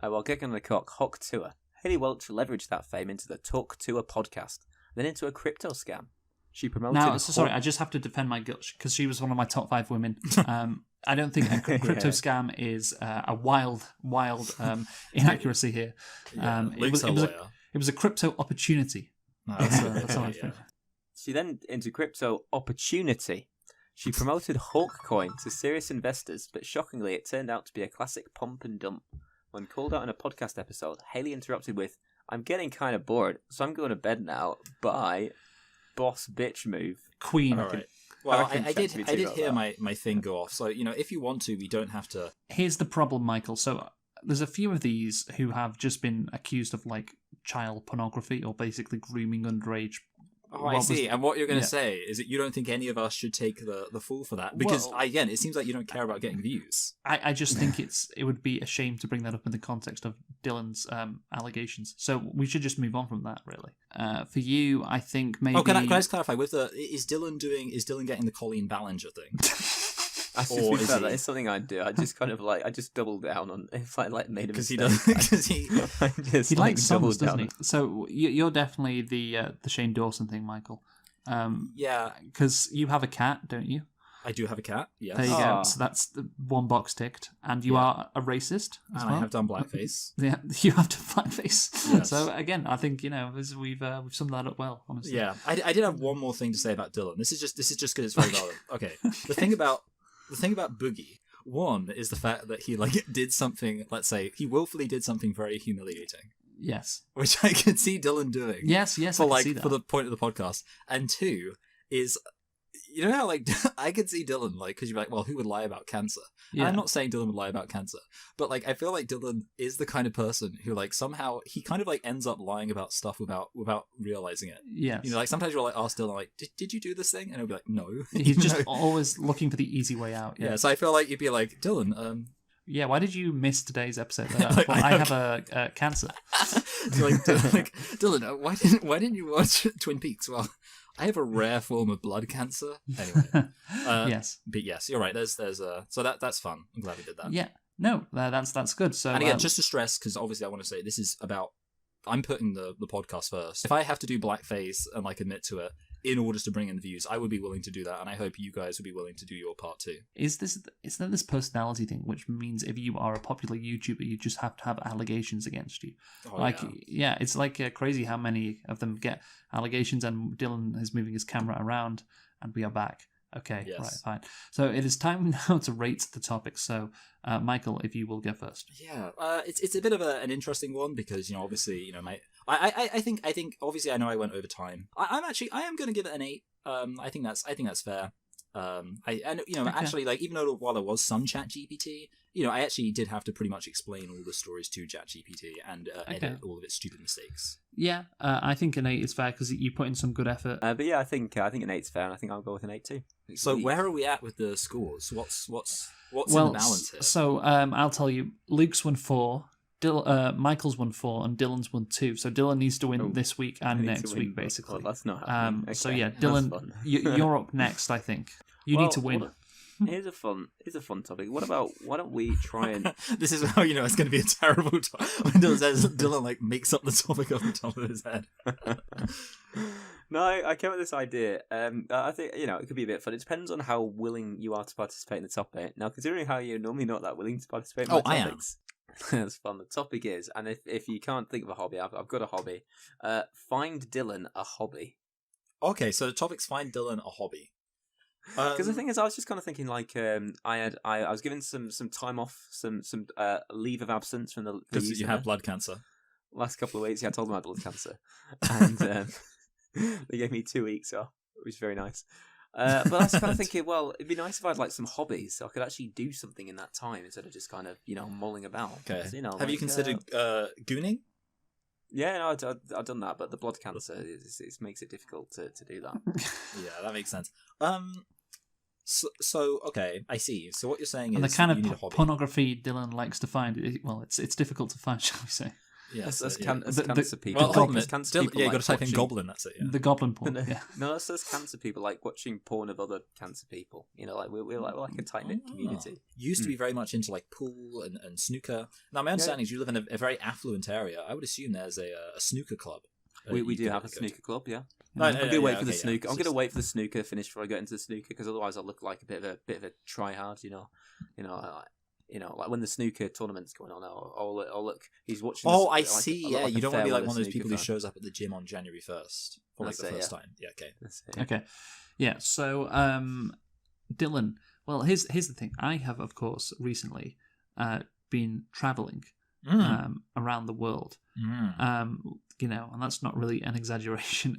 While gagging on the cock, Hawk Tour. Haley Welch leveraged that fame into the Talk Tour podcast, then into a crypto scam. She promoted. Now, sorry, I just have to defend my guts because she was one of my top 5 women. I don't think a crypto scam is a wild inaccuracy here. It was a crypto opportunity. No, that's how I think. She then into crypto opportunity. She promoted Hawkcoin to serious investors, but shockingly, it turned out to be a classic pump and dump. When called out in a podcast episode, Haley interrupted with, "I'm getting kind of bored, so I'm going to bed now. Bye." Boss bitch move. Queen. All right. Well, I did hear my thing go off. So, if you want to, we don't have to. Here's the problem, Michael. So there's a few of these who have just been accused of child pornography or basically grooming underage. Oh, I see. And what you're going to say is that you don't think any of us should take the fall for that because again, it seems like you don't care about getting views. I just think it would be a shame to bring that up in the context of Dylan's allegations. So we should just move on from that, really. For you, I think maybe. Oh, can I just clarify with is Dylan getting the Colleen Ballinger thing? That is something I do. I just kind of I just double down on if I made a mistake. Because he likes songs, doesn't he? So you're definitely the Shane Dawson thing, Michael. Yeah, because you have a cat, don't you? I do have a cat. Yes. There you go. So that's the one box ticked, and you are a racist. I have done blackface. Yeah, you have done blackface. Yes. So again, I think we've summed that up well. Honestly. Yeah, I did have one more thing to say about Dylan. This is just because it's very valid. Okay, the thing about Boogie, one is the fact that he did something. Let's say he willfully did something very humiliating. Yes, which I could see Dylan doing. Yes, for for the point of the podcast. And two is, how I could see Dylan because you're well, who would lie about cancer? Yeah. I'm not saying Dylan would lie about cancer, but I feel like Dylan is the kind of person who somehow he kind of ends up lying about stuff without realizing it. Yes. Sometimes you'll ask Dylan did you do this thing? And he'll be like, no. He's just always looking for the easy way out. Yeah. So I feel like you'd be like, Dylan, yeah, why did you miss today's episode? I have a cancer. Dylan, why didn't you watch Twin Peaks? Well, I have a rare form of blood cancer. Anyway, yes, but yes, you're right. There's so that's fun. I'm glad we did that. Yeah, no, that's good. So and again, just to stress, because obviously I want to say this is about. I'm putting the podcast first. If I have to do blackface and admit to it in order to bring in views, I would be willing to do that, and I hope you guys would be willing to do your part too. Is there this personality thing, which means if you are a popular YouTuber, you just have to have allegations against you? Yeah, it's crazy how many of them get allegations, and Dylan is moving his camera around, and we are back. Okay, yes. Right, fine. So it is time now to rate the topic. So, Michael, if you will go first. Yeah, it's a bit of an interesting one because obviously I think obviously I know I went over time. I am going to give it an 8. I think that's fair. Actually even though while there was some ChatGPT, I actually did have to pretty much explain all the stories to ChatGPT and edit all of its stupid mistakes. Yeah, I think an 8 is fair because you put in some good effort. But yeah, I think an 8's fair, and I think I'll go with an 8 too. So where are we at with the scores? What's in the balance here? So I'll tell you, Luke's won 4, Michael's won 4 and Dylan's won 2. So Dylan needs to win this week and next week, but- basically. Well, that's not happening. Okay, So yeah, that's Dylan, fun. you're up next. I think you need to win. Here's a fun topic. Why don't we try and This is how you know it's going to be a terrible topic. When Dylan like makes up the topic off the top of his head. No, I came up with this idea. I think it could be a bit fun. It depends on how willing you are to participate in the topic. Now, considering how you're normally not that willing to participate in my topics, that's fun. The topic is, and if you can't think of a hobby, I've got a hobby. Find Dylan a hobby. Okay, so the topic's find Dylan a hobby. Because the thing is, I was just kind of thinking, like, I was given some time off, some leave of absence from the Because you have blood cancer. last couple of weeks. Yeah, I told them I had blood cancer, and they gave me 2 weeks off, which was very nice. But I was kind of thinking, well, it'd be nice if I had like some hobbies, so I could actually do something in that time instead of just kind of mulling about. Okay. Have you considered gooning? Yeah, no, I've done that, but the blood cancer it makes it difficult to do that. Yeah, that makes sense. So okay, I see. So what you're saying And is the kind you need a of hobby. pornography Dylan likes to find, it's difficult to find, shall we say? Yeah, As yeah. cancer people. Well, hold on a minute. Cancer Dylan, people you like got to type in watching- goblin. That's it. Yeah. The goblin porn. Yeah. No, that's us cancer people like watching porn of other cancer people. Like we're like a tight knit community. You used to be very much into like pool and snooker. Now, my understanding is you live in a very affluent area. I would assume there's a snooker club. We you do could have a go to. snooker club, yeah. No, I'm gonna wait for the okay, snooker. yeah. I'm gonna wait for the snooker to finish before I get into the snooker because otherwise I'll look like a bit of a try hard, like when the snooker tournament's going on. I'll look. He's watching. Oh, I like, see. I look Yeah, like you a don't want to be fair like one of those weather people who snooker shows up at the gym on January 1st for like That's the it, first yeah. time. Yeah, okay. fan. Okay. Yeah. So, Dylan. Well, here's the thing. I have, of course, recently been traveling around the world. And that's not really an exaggeration.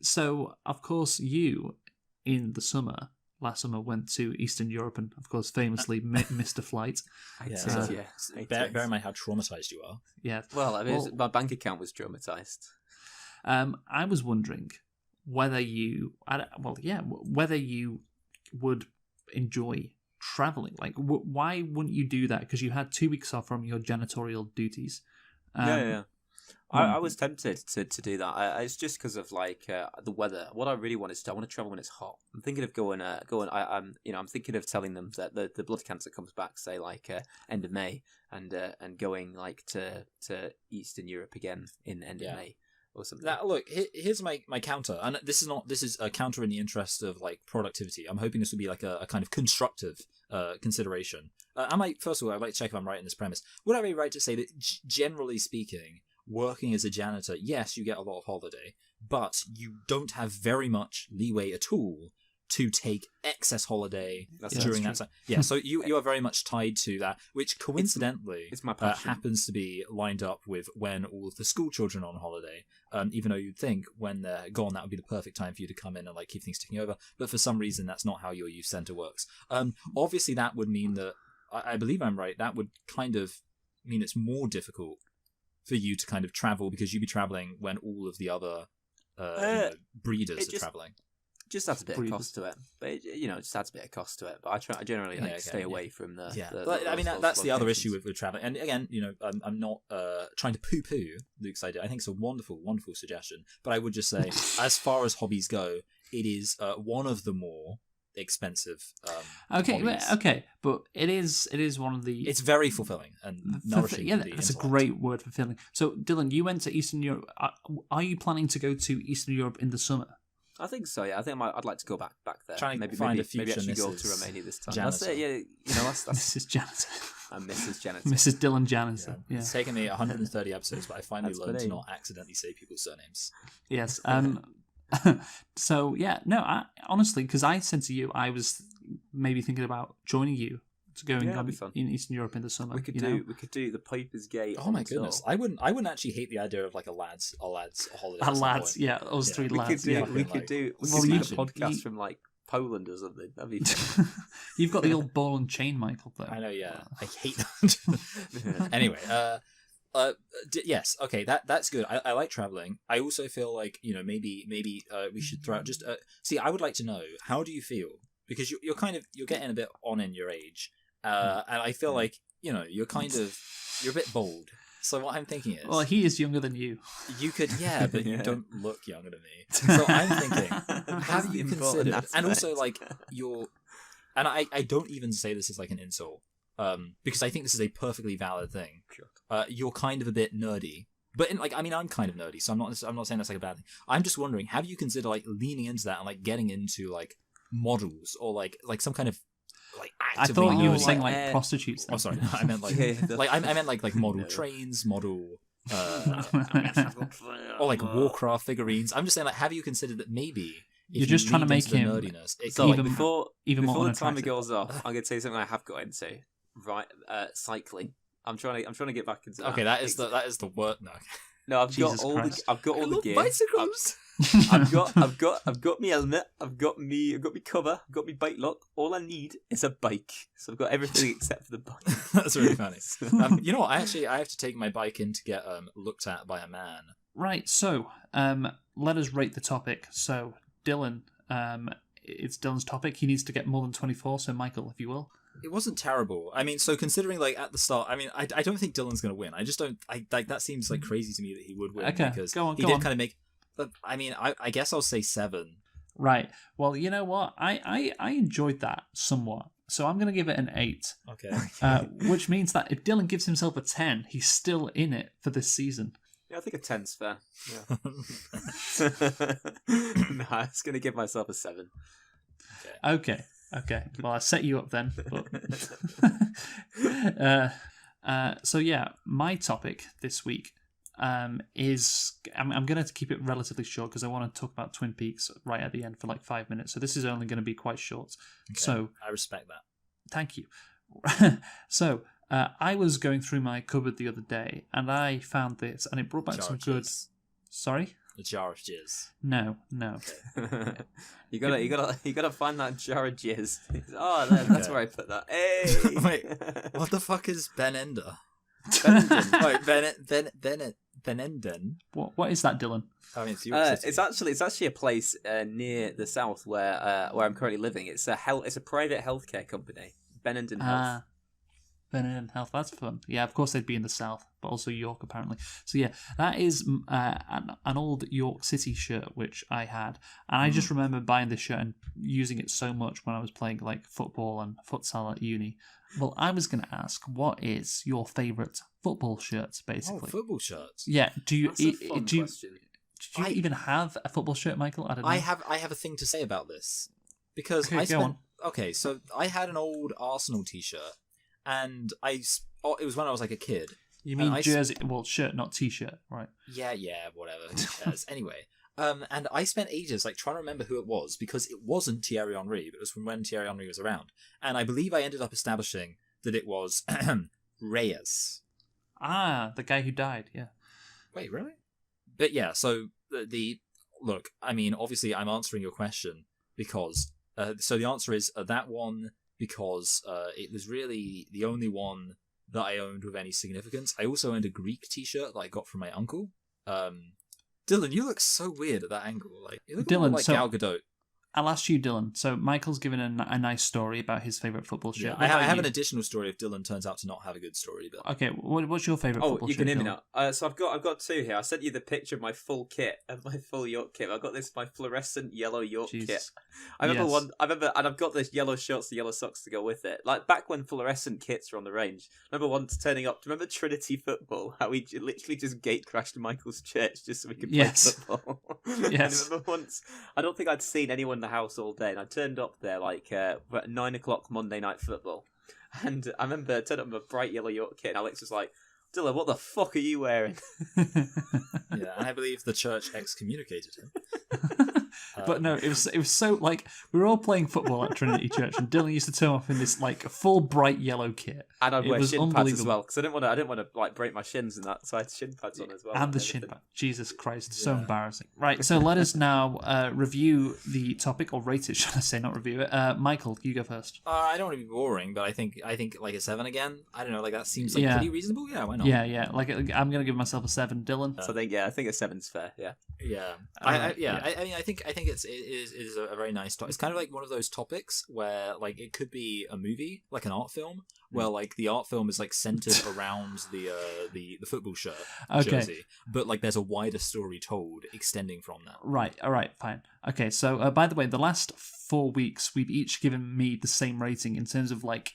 So, of course, you in the last summer went to Eastern Europe and, of course, famously missed a flight. Bear in mind how traumatized you are. Yeah. Well, I mean, my bank account was traumatized. I was wondering whether you would enjoy traveling. Like, why wouldn't you do that? Because you had 2 weeks off from your janitorial duties. Yeah. I was tempted to do that. It's just because of like the weather. What I really want is I want to travel when it's hot. I'm thinking of going. I'm thinking of telling them that the blood cancer comes back, say like end of May, and going like to Eastern Europe again in end of May or something. Now, look, here's my counter, and this is a counter in the interest of like productivity. I'm hoping this would be like a kind of constructive consideration. First of all, I'd like to check if I'm right in this premise. Would I be right to say that generally speaking, working as a janitor, yes, you get a lot of holiday, but you don't have very much leeway at all to take excess holiday during that time. Yeah, so you are very much tied to that, which coincidentally it's my passion. Happens to be lined up with when all of the school children are on holiday. Even though you'd think when they're gone, that would be the perfect time for you to come in and like keep things ticking over. But for some reason, that's not how your youth centre works. Obviously, that would mean that, I believe I'm right, that would kind of mean it's more difficult for you to kind of travel because you'd be traveling when all of the other breeders are traveling. Just adds a bit of cost to it, but it just adds a bit of cost to it. But I generally stay away from the. Yeah, I mean that's the other issue with traveling. And again, I'm not trying to poo-poo Luke's idea. I think it's a wonderful, wonderful suggestion. But I would just say, as far as hobbies go, it is one of the more expensive. Okay, but it is one of the. It's very fulfilling and nourishing. Yeah, that's a great word, fulfilling. So, Dylan, you went to Eastern Europe. Are you planning to go to Eastern Europe in the summer? I think so. Yeah, I think I'd like to go back there. Trying maybe find a future actually go Mrs. to Romania this time. Janitor. That's it. Yeah, that's Mrs. Janitor. I'm Mrs. Janitor. Mrs. Dylan Janitor. Yeah. It's taken me 130 episodes, but I finally learned to funny. not accidentally say people's surnames. Yes. So yeah, no. Honestly, because I said to you, I was maybe thinking about joining you to going that'd be fun. in Eastern Europe in the summer. We could do the Piper's Gate. Oh my goodness, I wouldn't actually hate the idea of like a lads holiday. Our lads, yeah, us three lads. We could do a podcast from like Poland or something. That'd be fun. You've got the old ball and chain, Michael. Though I know, yeah, I hate that. Anyway, yes, okay, that's good. I like traveling. I also feel like maybe we should throw out just see. I would like to know, how do you feel, because you're getting a bit on in your age, and I feel like you're a bit bold. So what I'm thinking is, Well, he is younger than you. you could, but you Yeah. don't look younger than me. So I'm thinking, That's have the you important considered, and also aspect. like and I don't even say this as like an insult, because I think this is a perfectly valid thing. You're kind of a bit nerdy, but I'm kind of nerdy, so I'm not saying that's like a bad thing. I'm just wondering, have you considered like leaning into that and like getting into like models or like some kind of like I actively thought you were nerdy- saying like prostitutes. Oh, then. sorry, I meant like I meant like model No. trains, model. Or like Warcraft figurines. I'm just saying, like, have you considered that maybe if You're just you trying to leaned make into the him nerdiness, it So could- even- before even more before the timer unattractive. goes off, I'm going to tell you something I have got into. Right, cycling. I'm trying to get back into that. okay, that is the word. No, No, I've Jesus got all Christ. the I've got all the gear. bicycles. I've got me helmet. I've got me cover. I've got me bike lock. All I need is a bike. So I've got everything except for the bike. That's really funny. You know what? I have to take my bike in to get looked at by a man. Right, so let us rate the topic. So, Dylan, it's Dylan's topic. He needs to get more than 24, so Michael, if you will. It wasn't terrible. I mean, so considering like at the start, I mean, I don't think Dylan's gonna win. I just don't. I like that seems like crazy to me that he would win Okay, because go on, he go did on. kind of make. But I mean, I guess I'll say 7. Right, well, you know what? I enjoyed that somewhat, so I'm going to give it an 8, Okay. which means that if Dylan gives himself a 10, he's still in it for this season. Yeah, I think a 10's fair. Yeah. No, I was going to give myself a 7. Okay. Well, I set you up then. But so yeah, my topic this week is I'm going to keep it relatively short because I want to talk about Twin Peaks right at the end for like 5 minutes. So this is only going to be quite short. Okay. So I respect that. thank you. So I was going through my cupboard the other day and I found this, and it brought back Jar some of good. jizz. Sorry. A jar of jizz. No. you gotta find that jar of jizz. Oh, that's Okay. where I put that. Hey, Wait, what the fuck is Ben Ender? Benenden. Wait, Benenden? What is that, Dylan? I mean, it's York City. It's actually a place near the south where I'm currently living. It's a private healthcare company, Benenden Health. Benenden Health, that's fun. Yeah, of course they'd be in the south, but also York apparently. So yeah, that is an old York City shirt which I had, and I just remember buying this shirt and using it so much when I was playing like football and futsal at uni. Well, I was going to ask, what is your favourite football shirt, basically? football shirts. Yeah, do you That's a fun question. do you even have a football shirt, Michael? I don't know. I have a thing to say about this because Okay, I go spent. on. Okay, so I had an old Arsenal T-shirt, and it was when I was like a kid. You mean I s- jersey? Well, shirt, not T-shirt, right? Yeah, whatever. Who cares? Anyway, and I spent ages like trying to remember who it was because it wasn't Thierry Henry, but it was from when Thierry Henry was around, and I believe I ended up establishing that it was Reyes. Ah, the guy who died. Yeah. Wait, really? But yeah, so the look. I mean, obviously, I'm answering your question because. So the answer is that one because it was really the only one that I owned with any significance. I also owned a Greek T-shirt that I got from my uncle. Dylan, you look so weird at that angle. Like you look Dylan, like so- Gal Gadot. I'll ask you, Dylan. So Michael's given a nice story about his favourite football shirt. Yeah, What I about have you? an additional story if Dylan turns out to not have a good story. But Okay, what's your favourite Oh, football you shirt? can hear me Dylan? now. So I've got 2 here. I sent you the picture of my full kit, of my full York kit. I've got my fluorescent yellow York kit. Jesus. I remember Yes. and I've got the yellow shorts, the yellow socks to go with it. Like back when fluorescent kits were on the range. I remember once turning up. Do you remember Trinity Football? How we literally just gate crashed Michael's church just so we could play Yes. football. Yes. I remember once. I don't think I'd seen anyone in the house all day, and I turned up there like at 9:00 Monday Night Football, and I remember I turned up with a bright yellow York kit, and Alex was like, "Dylan, what the fuck are you wearing?" yeah, and I believe the church excommunicated him. But no, it was so like we were all playing football at Trinity Church, and Dylan used to turn off in this like full bright yellow kit. And I'd It wear was shin pads as unbelievable. well because I didn't want to like break my shins and that, so I had shin pads on as well. And the everything. shin pad. Jesus Christ, so Yeah. embarrassing. Right, so let us now review the topic, or rate it, should I say, not review it. Michael, you go first. I don't want to be boring, but I think like a 7 again. I don't know, like that seems like Yeah. pretty reasonable. Yeah, why not? Yeah, like I'm gonna give myself a 7. Dylan. So I think a 7's fair. Yeah. Yeah, Alright, I mean, I think it is a very nice topic. It's kind of like one of those topics where like it could be a movie, like an art film, where like the art film is like centered around the football shirt Okay. jersey, but like there's a wider story told extending from that. Right, all right, fine. Okay, so by the way, the last 4 weeks, we've each given me the same rating in terms of like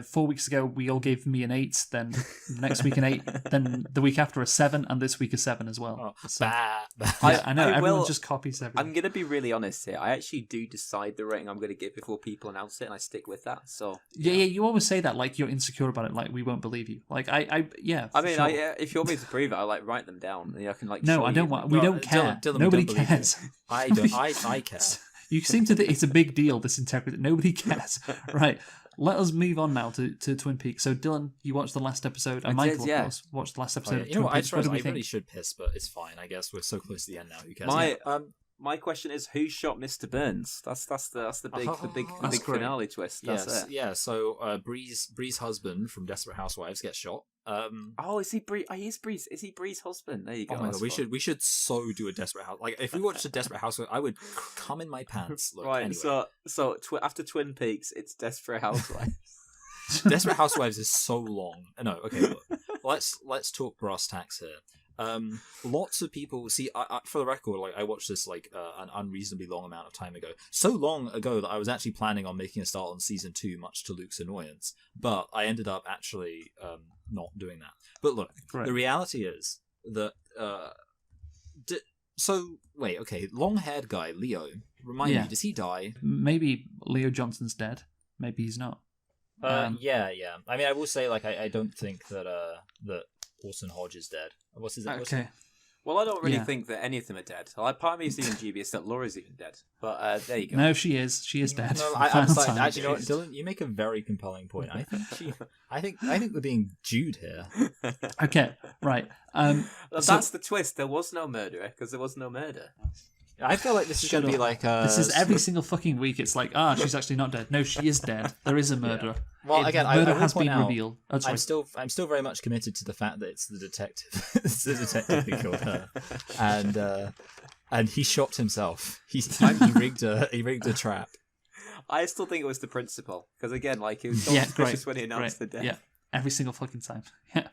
4 weeks ago, we all gave me an 8, then next week an 8, then the week after a 7, and this week a 7 as well. Oh, So, bah. yeah, I know, I everyone will- just copies everything. I'm gonna be really honest here. I actually do decide the rating I'm gonna give before people announce it, and I stick with that. So Yeah, you always say that, like you're insecure about it, like we won't believe you. Like yeah. I for mean, sure. if you want me to prove it, I like write them down. And I can like. No, show I don't you. want. We No, don't care. Dylan, we Nobody don't believe cares. I don't. I care. You seem to think it's a big deal. This integrity. Nobody cares. Right. Let us move on now to Twin Peaks. So, Dylan, you watched the last episode, and I did, Michael, yeah. of course, watched the last Oh, episode. yeah. Of You know Twin what? I Peaks. What do we think? really should piss, but it's fine. I guess we're so close to the end now. Who cares? My question is, who shot Mr. Burns? That's the big That's great. finale twist. That's Yes, it. yeah. So Bree's husband from Desperate Housewives gets shot. Oh, is he Bree? Is he Bree's husband? There you go. Oh my that's god, fun. we should so do a Desperate House. Like if we watched a Desperate Housewives, I would come in my pants. Look, Right. anyway. So after Twin Peaks, it's Desperate Housewives. Desperate Housewives is so long. No, okay. Look, let's talk brass tacks here. Lots of people see. I, for the record, like I watched this like an unreasonably long amount of time ago. So long ago that I was actually planning on making a start on season 2, much to Luke's annoyance. But I ended up actually not doing that. But look, Right. the reality is that. So wait, okay, long-haired guy Leo. Remind Yeah. me, does he die? Maybe Leo Johnson's dead. Maybe he's not. Yeah. I mean, I will say, like, I don't think that that Orson Hodge is dead. What's his name? Okay. Well, I don't really Yeah. think that any of them are dead. Like, part of me is even dubious that Laura's even dead. But there you go. No, she is. She is dead. No, Final I'm sorry. time. Actually, you know what, Dylan, you make a very compelling point. I think we're being Jude here. Okay, right. That's the twist. There was no murderer because there was no murder. I feel like this is Shut going to be up. like This is every single fucking week. It's like, she's actually not dead. No, she is dead. There is a murderer. Well, again, murder I will has point been out, revealed. Oh, sorry. I'm still very much committed to the fact that it's the detective. It's the detective who killed her, and he shot himself. He rigged a trap. I still think it was the principal because again, like it was so Yeah, suspicious great, when he announced great. the death. Yeah, every single fucking time. Yeah,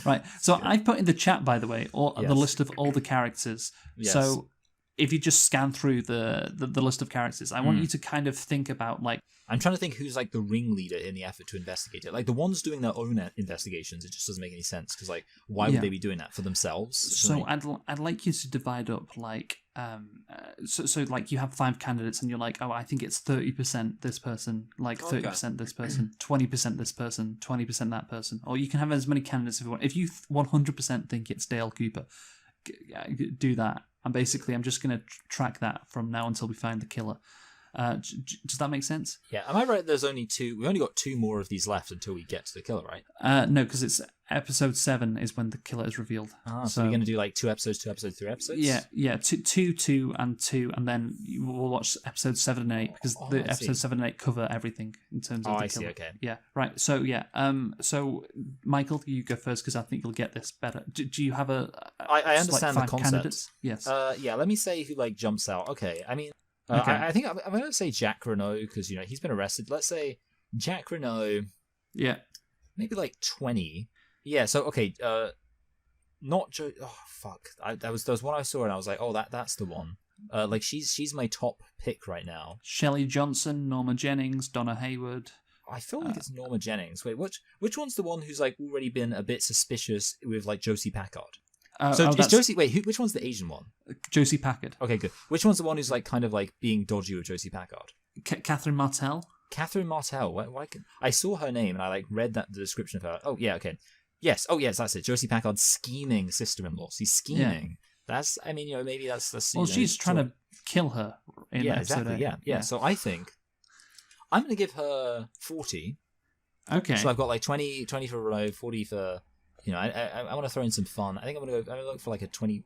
right. So I've put in the chat, by the way, the Yes. list of all the characters. Yes. So if you just scan through the list of characters, I want you to kind of think about like. I'm trying to think who's like the ringleader in the effort to investigate it. Like the ones doing their own investigations, it just doesn't make any sense because like why would Yeah. they be doing that for themselves? So I'd like you to divide up like so like you have 5 candidates and you're like, oh, I think it's 30% this person, like 30% this person, 20% this person, 20% that person, or you can have as many candidates if you want. If you 100% think it's Dale Cooper, do that. And basically, I'm just going to track that from now until we find the killer. Does that make sense? Yeah, am I right? There's only 2. We only got 2 more of these left until we get to the killer, right? No, because it's episode 7 is when the killer is revealed. So we're going to do like 2 episodes, 2 episodes, 3 episodes. Yeah, two, and 2, and then we'll watch episodes 7 and 8 because the I see. episodes 7 and 8 cover everything in terms of the I see. killer. Okay. Yeah, right. So yeah, so Michael, you go first because I think you'll get this better. Do you have I just, understand like, the 5 concept. candidates? Yes. Yeah. Let me say who like jumps out. Okay. I mean, Okay. I think I'm going to say Jack Renault because he's been arrested. Let's say Jack Renault. Yeah. Maybe like 20. Yeah. So okay. Not Joe. Oh fuck. There was one I saw and I was like, oh that's the one. Like she's my top pick right now. Shelley Johnson, Norma Jennings, Donna Hayward. I feel like it's Norma Jennings. Wait, which one's the one who's like already been a bit suspicious with like Josie Packard? So is that's Josie? Wait, which one's the Asian one? Josie Packard. Okay, good. Which one's the one who's like kind of like being dodgy with Josie Packard? Catherine Martell. Catherine Martell. I saw her name and I like read the description of her. Oh yeah, okay. Yes. Oh yes, that's it. Josie Packard scheming sister-in-law. She's scheming. That's. I mean, maybe that's. Well, she's trying to kill her in episode 8. Yeah. So I think I'm going to give her 40. Okay. So I've got like 20 for Renault, 40 for. I want to throw in some fun. I think I'm going to look for like a 20.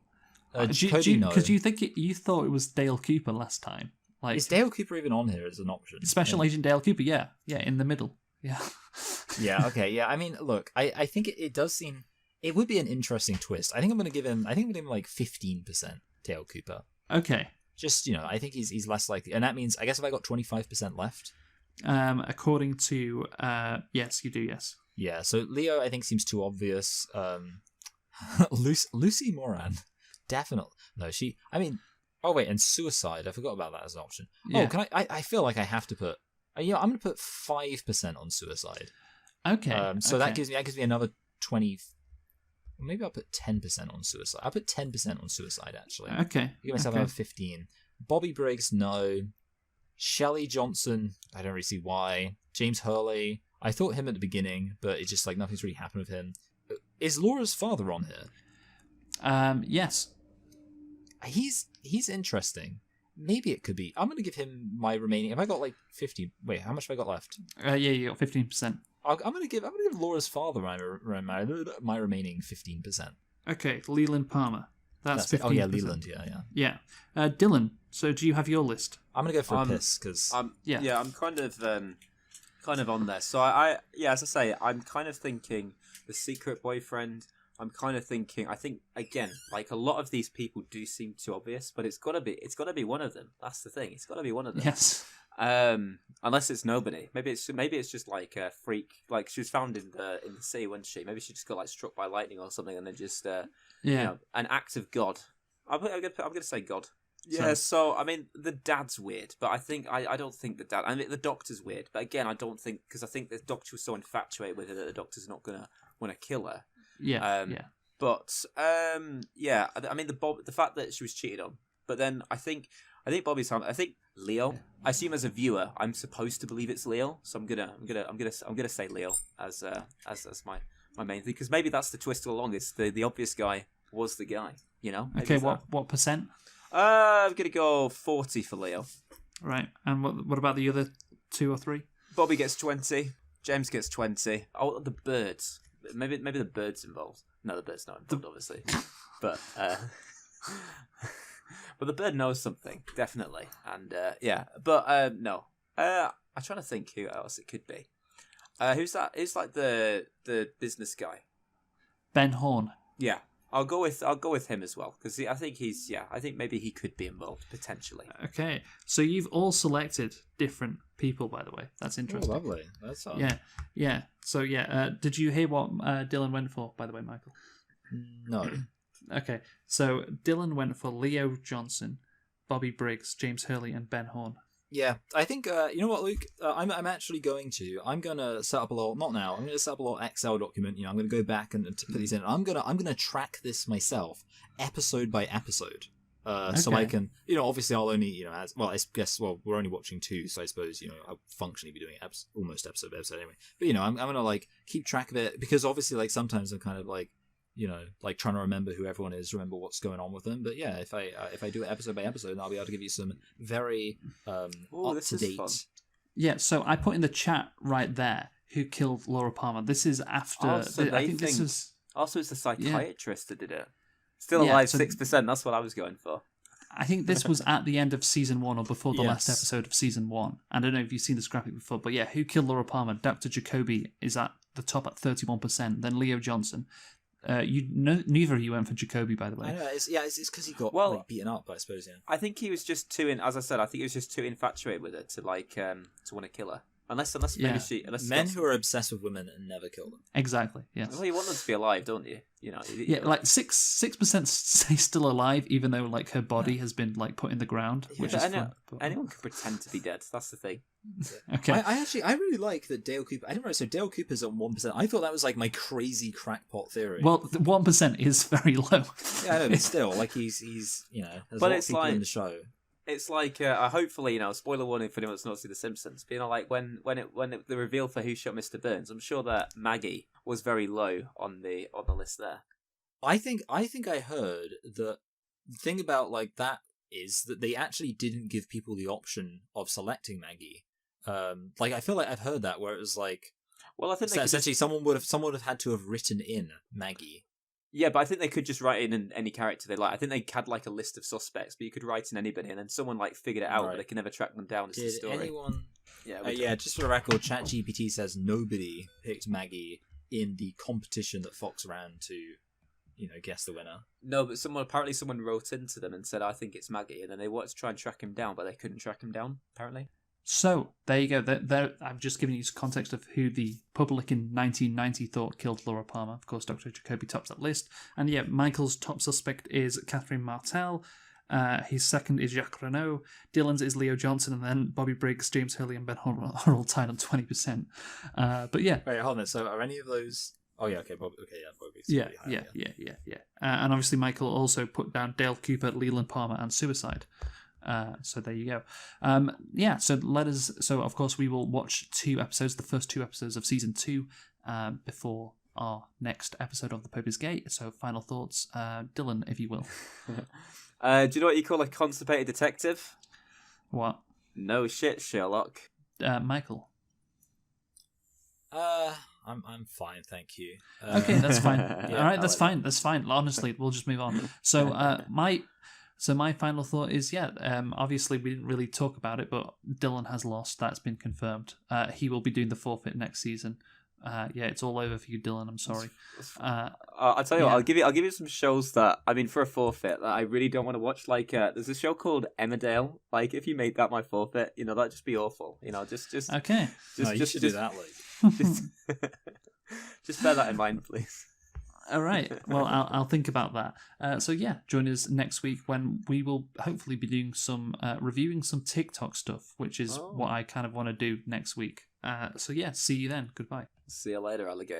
Cody, no. Because you thought it was Dale Cooper last time. Like, Is Dale Cooper even on here as an option? Special Agent Dale Cooper, yeah, in the middle, yeah. Yeah, okay, yeah. I mean, look, I think it does seem it would be an interesting twist. I think I'm going to give him like 15% Dale Cooper. Okay. Just I think he's less likely, and that means I guess if I got 25% left, According to yes, you do. Yes. Yeah, so Leo, I think, seems too obvious. Lucy Moran, definitely. No, she. I mean, oh wait, and suicide. I forgot about that as an option. Yeah. Oh, can I feel like I have to put. I'm going to put 5% on suicide. Okay. So that gives me another 20. Maybe I'll put 10% on suicide. I'll put 10% on suicide actually. Okay. Give myself another 15. Bobby Briggs, no. Shelley Johnson, I don't really see why. James Hurley, I thought him at the beginning, but it's just like nothing's really happened with him. Is Laura's father on here? Yes. He's interesting. Maybe it could be. I'm going to give him my remaining. Have I got like 50? Wait, how much have I got left? Yeah, you got 15%. I'm going to give Laura's father my remaining 15%. Okay, Leland Palmer. That's 15%. Oh yeah, Leland. Yeah. Yeah. Dylan. So do you have your list? I'm going to go for a piss because I'm kind of on there. So I as I say, I'm kind of thinking the secret boyfriend. I'm kind of thinking. I think again, like a lot of these people do seem too obvious, but it's got to be one of them. That's the thing. It's got to be one of them. Yes. Unless it's nobody. Maybe it's just like a freak. Like she was found in the sea, wasn't she? Maybe she just got like struck by lightning or something, and then just an act of God. I'm gonna say God. Yeah. So I mean, the dad's weird, but I think I don't think the dad. I mean, the doctor's weird, but again, I don't think because I think the doctor was so infatuated with her that the doctor's not gonna want to kill her. Yeah. But I mean, the fact that she was cheated on, but then I think Bobby's home. I think Leo. I assume as a viewer, I'm supposed to believe it's Leo, so I'm gonna say Leo as my main thing because maybe that's the twist all along. It's the obvious guy was the guy. You know. Maybe Okay. What percent? I'm gonna go 40 for Leo. Right. And what about the other 2 or 3? Bobby gets 20. James gets 20. Oh, the birds. Maybe the bird's involved. No, the bird's not involved, obviously. But but the bird knows something, definitely. And but no. I'm trying to think who else it could be. Who's that? Who's like the business guy? Ben Horn. Yeah. I'll go with him as well because I think maybe he could be involved potentially. Okay, so you've all selected different people, by the way. That's interesting. Oh, lovely. That's all. Yeah. So did you hear what Dylan went for, by the way, Michael? No. Okay, so Dylan went for Leo Johnson, Bobby Briggs, James Hurley, and Ben Horn. Yeah, I think you know what, Luke. I'm actually going to set up a little. Not now. I'm going to set up a little Excel document. I'm going to go back and put these in. I'm going to track this myself, episode by episode. So I can, obviously I'll only, we're only watching 2, so I suppose I'll functionally be doing almost episode by episode anyway. But I'm going to like keep track of it because obviously like sometimes I'm kind of like. Like trying to remember who everyone is, remember what's going on with them. But yeah, if I do it episode by episode, I'll be able to give you some very up to date. Yeah, so I put in the chat right there who killed Laura Palmer. This is after. I think this was. Also, it's the psychiatrist that did it. Still alive, 6%. That's what I was going for. I think this was at the end of season 1 or before the last episode of season 1. I don't know if you've seen this graphic before, but yeah, who killed Laura Palmer? Dr. Jacoby is at the top at 31%. Then Leo Johnson. Neither of you went for Jacoby, by the way. I know, it's because he got beaten up, I suppose. Yeah, I think he was just too as I said, I think he was just too infatuated with her to want to kill her. Unless maybe men who are obsessed with women and never kill them. Exactly. Yes. Well, you want them to be alive, don't you? Like 6% stay still alive, even though like her body has been like put in the ground, which is fun. Anyone can pretend to be dead. That's the thing. Okay. I really like that Dale Cooper. I didn't realize so Dale Cooper's at 1%. I thought that was like my crazy crackpot theory. Well, 1% is very low. Yeah, I know, but still, like he's there's a lot of people in the show. It's like hopefully spoiler warning for anyone that's not seen The Simpsons. But like when the reveal for who shot Mr. Burns, I'm sure that Maggie was very low on the list there. I think I heard that the thing about like that is that they actually didn't give people the option of selecting Maggie. Like I feel like I've heard that where it was like, well, I think essentially someone would have had to have written in Maggie. Yeah, but I think they could just write in any character they like. I think they had like a list of suspects, but you could write in anybody, and then someone like figured it out, but they can never track them down. It's the story. Anyone? Yeah, just for the record, ChatGPT says nobody picked Maggie in the competition that Fox ran to, guess the winner. No, but someone wrote into them and said, "I think it's Maggie," and then they wanted to try and track him down, but they couldn't track him down. Apparently. So there you go. I'm just giving you some context of who the public in 1990 thought killed Laura Palmer. Of course, Dr. Jacoby tops that list. And yeah, Michael's top suspect is Catherine Martel. His second is Jacques Renault. Dylan's is Leo Johnson, and then Bobby Briggs, James Hurley, and Ben Hur are all tied on 20%. But yeah. Wait, hold on. So are any of those... Oh, yeah, okay, Bobby. Okay, yeah, Bobby's Yeah, really high, yeah. And obviously Michael also put down Dale Cooper, Leland Palmer, and suicide. So there you go. So of course we will watch 2 episodes, the first 2 episodes of season 2, before our next episode of The Pope is Gay. So final thoughts, Dylan, if you will. Do you know what you call a constipated detective? What? No shit, Sherlock. Michael. I'm fine, thank you. Okay, that's fine. Yeah, All right, that's like fine. That's fine. Honestly, we'll just move on. So my final thought is, obviously we didn't really talk about it, but Dylan has lost. That's been confirmed. He will be doing the forfeit next season. It's all over for you, Dylan. I'm sorry. I'll tell you what. I'll give you some shows that for a forfeit that I really don't want to watch. Like, there's a show called Emmerdale. Like, if you made that my forfeit, that'd just be awful. Just okay. You should do that, like. Just bear that in mind, please. All right. Well, I'll think about that. Join us next week when we will hopefully be doing some reviewing some TikTok stuff, which is what I kind of want to do next week. See you then. Goodbye. See you later, alligator.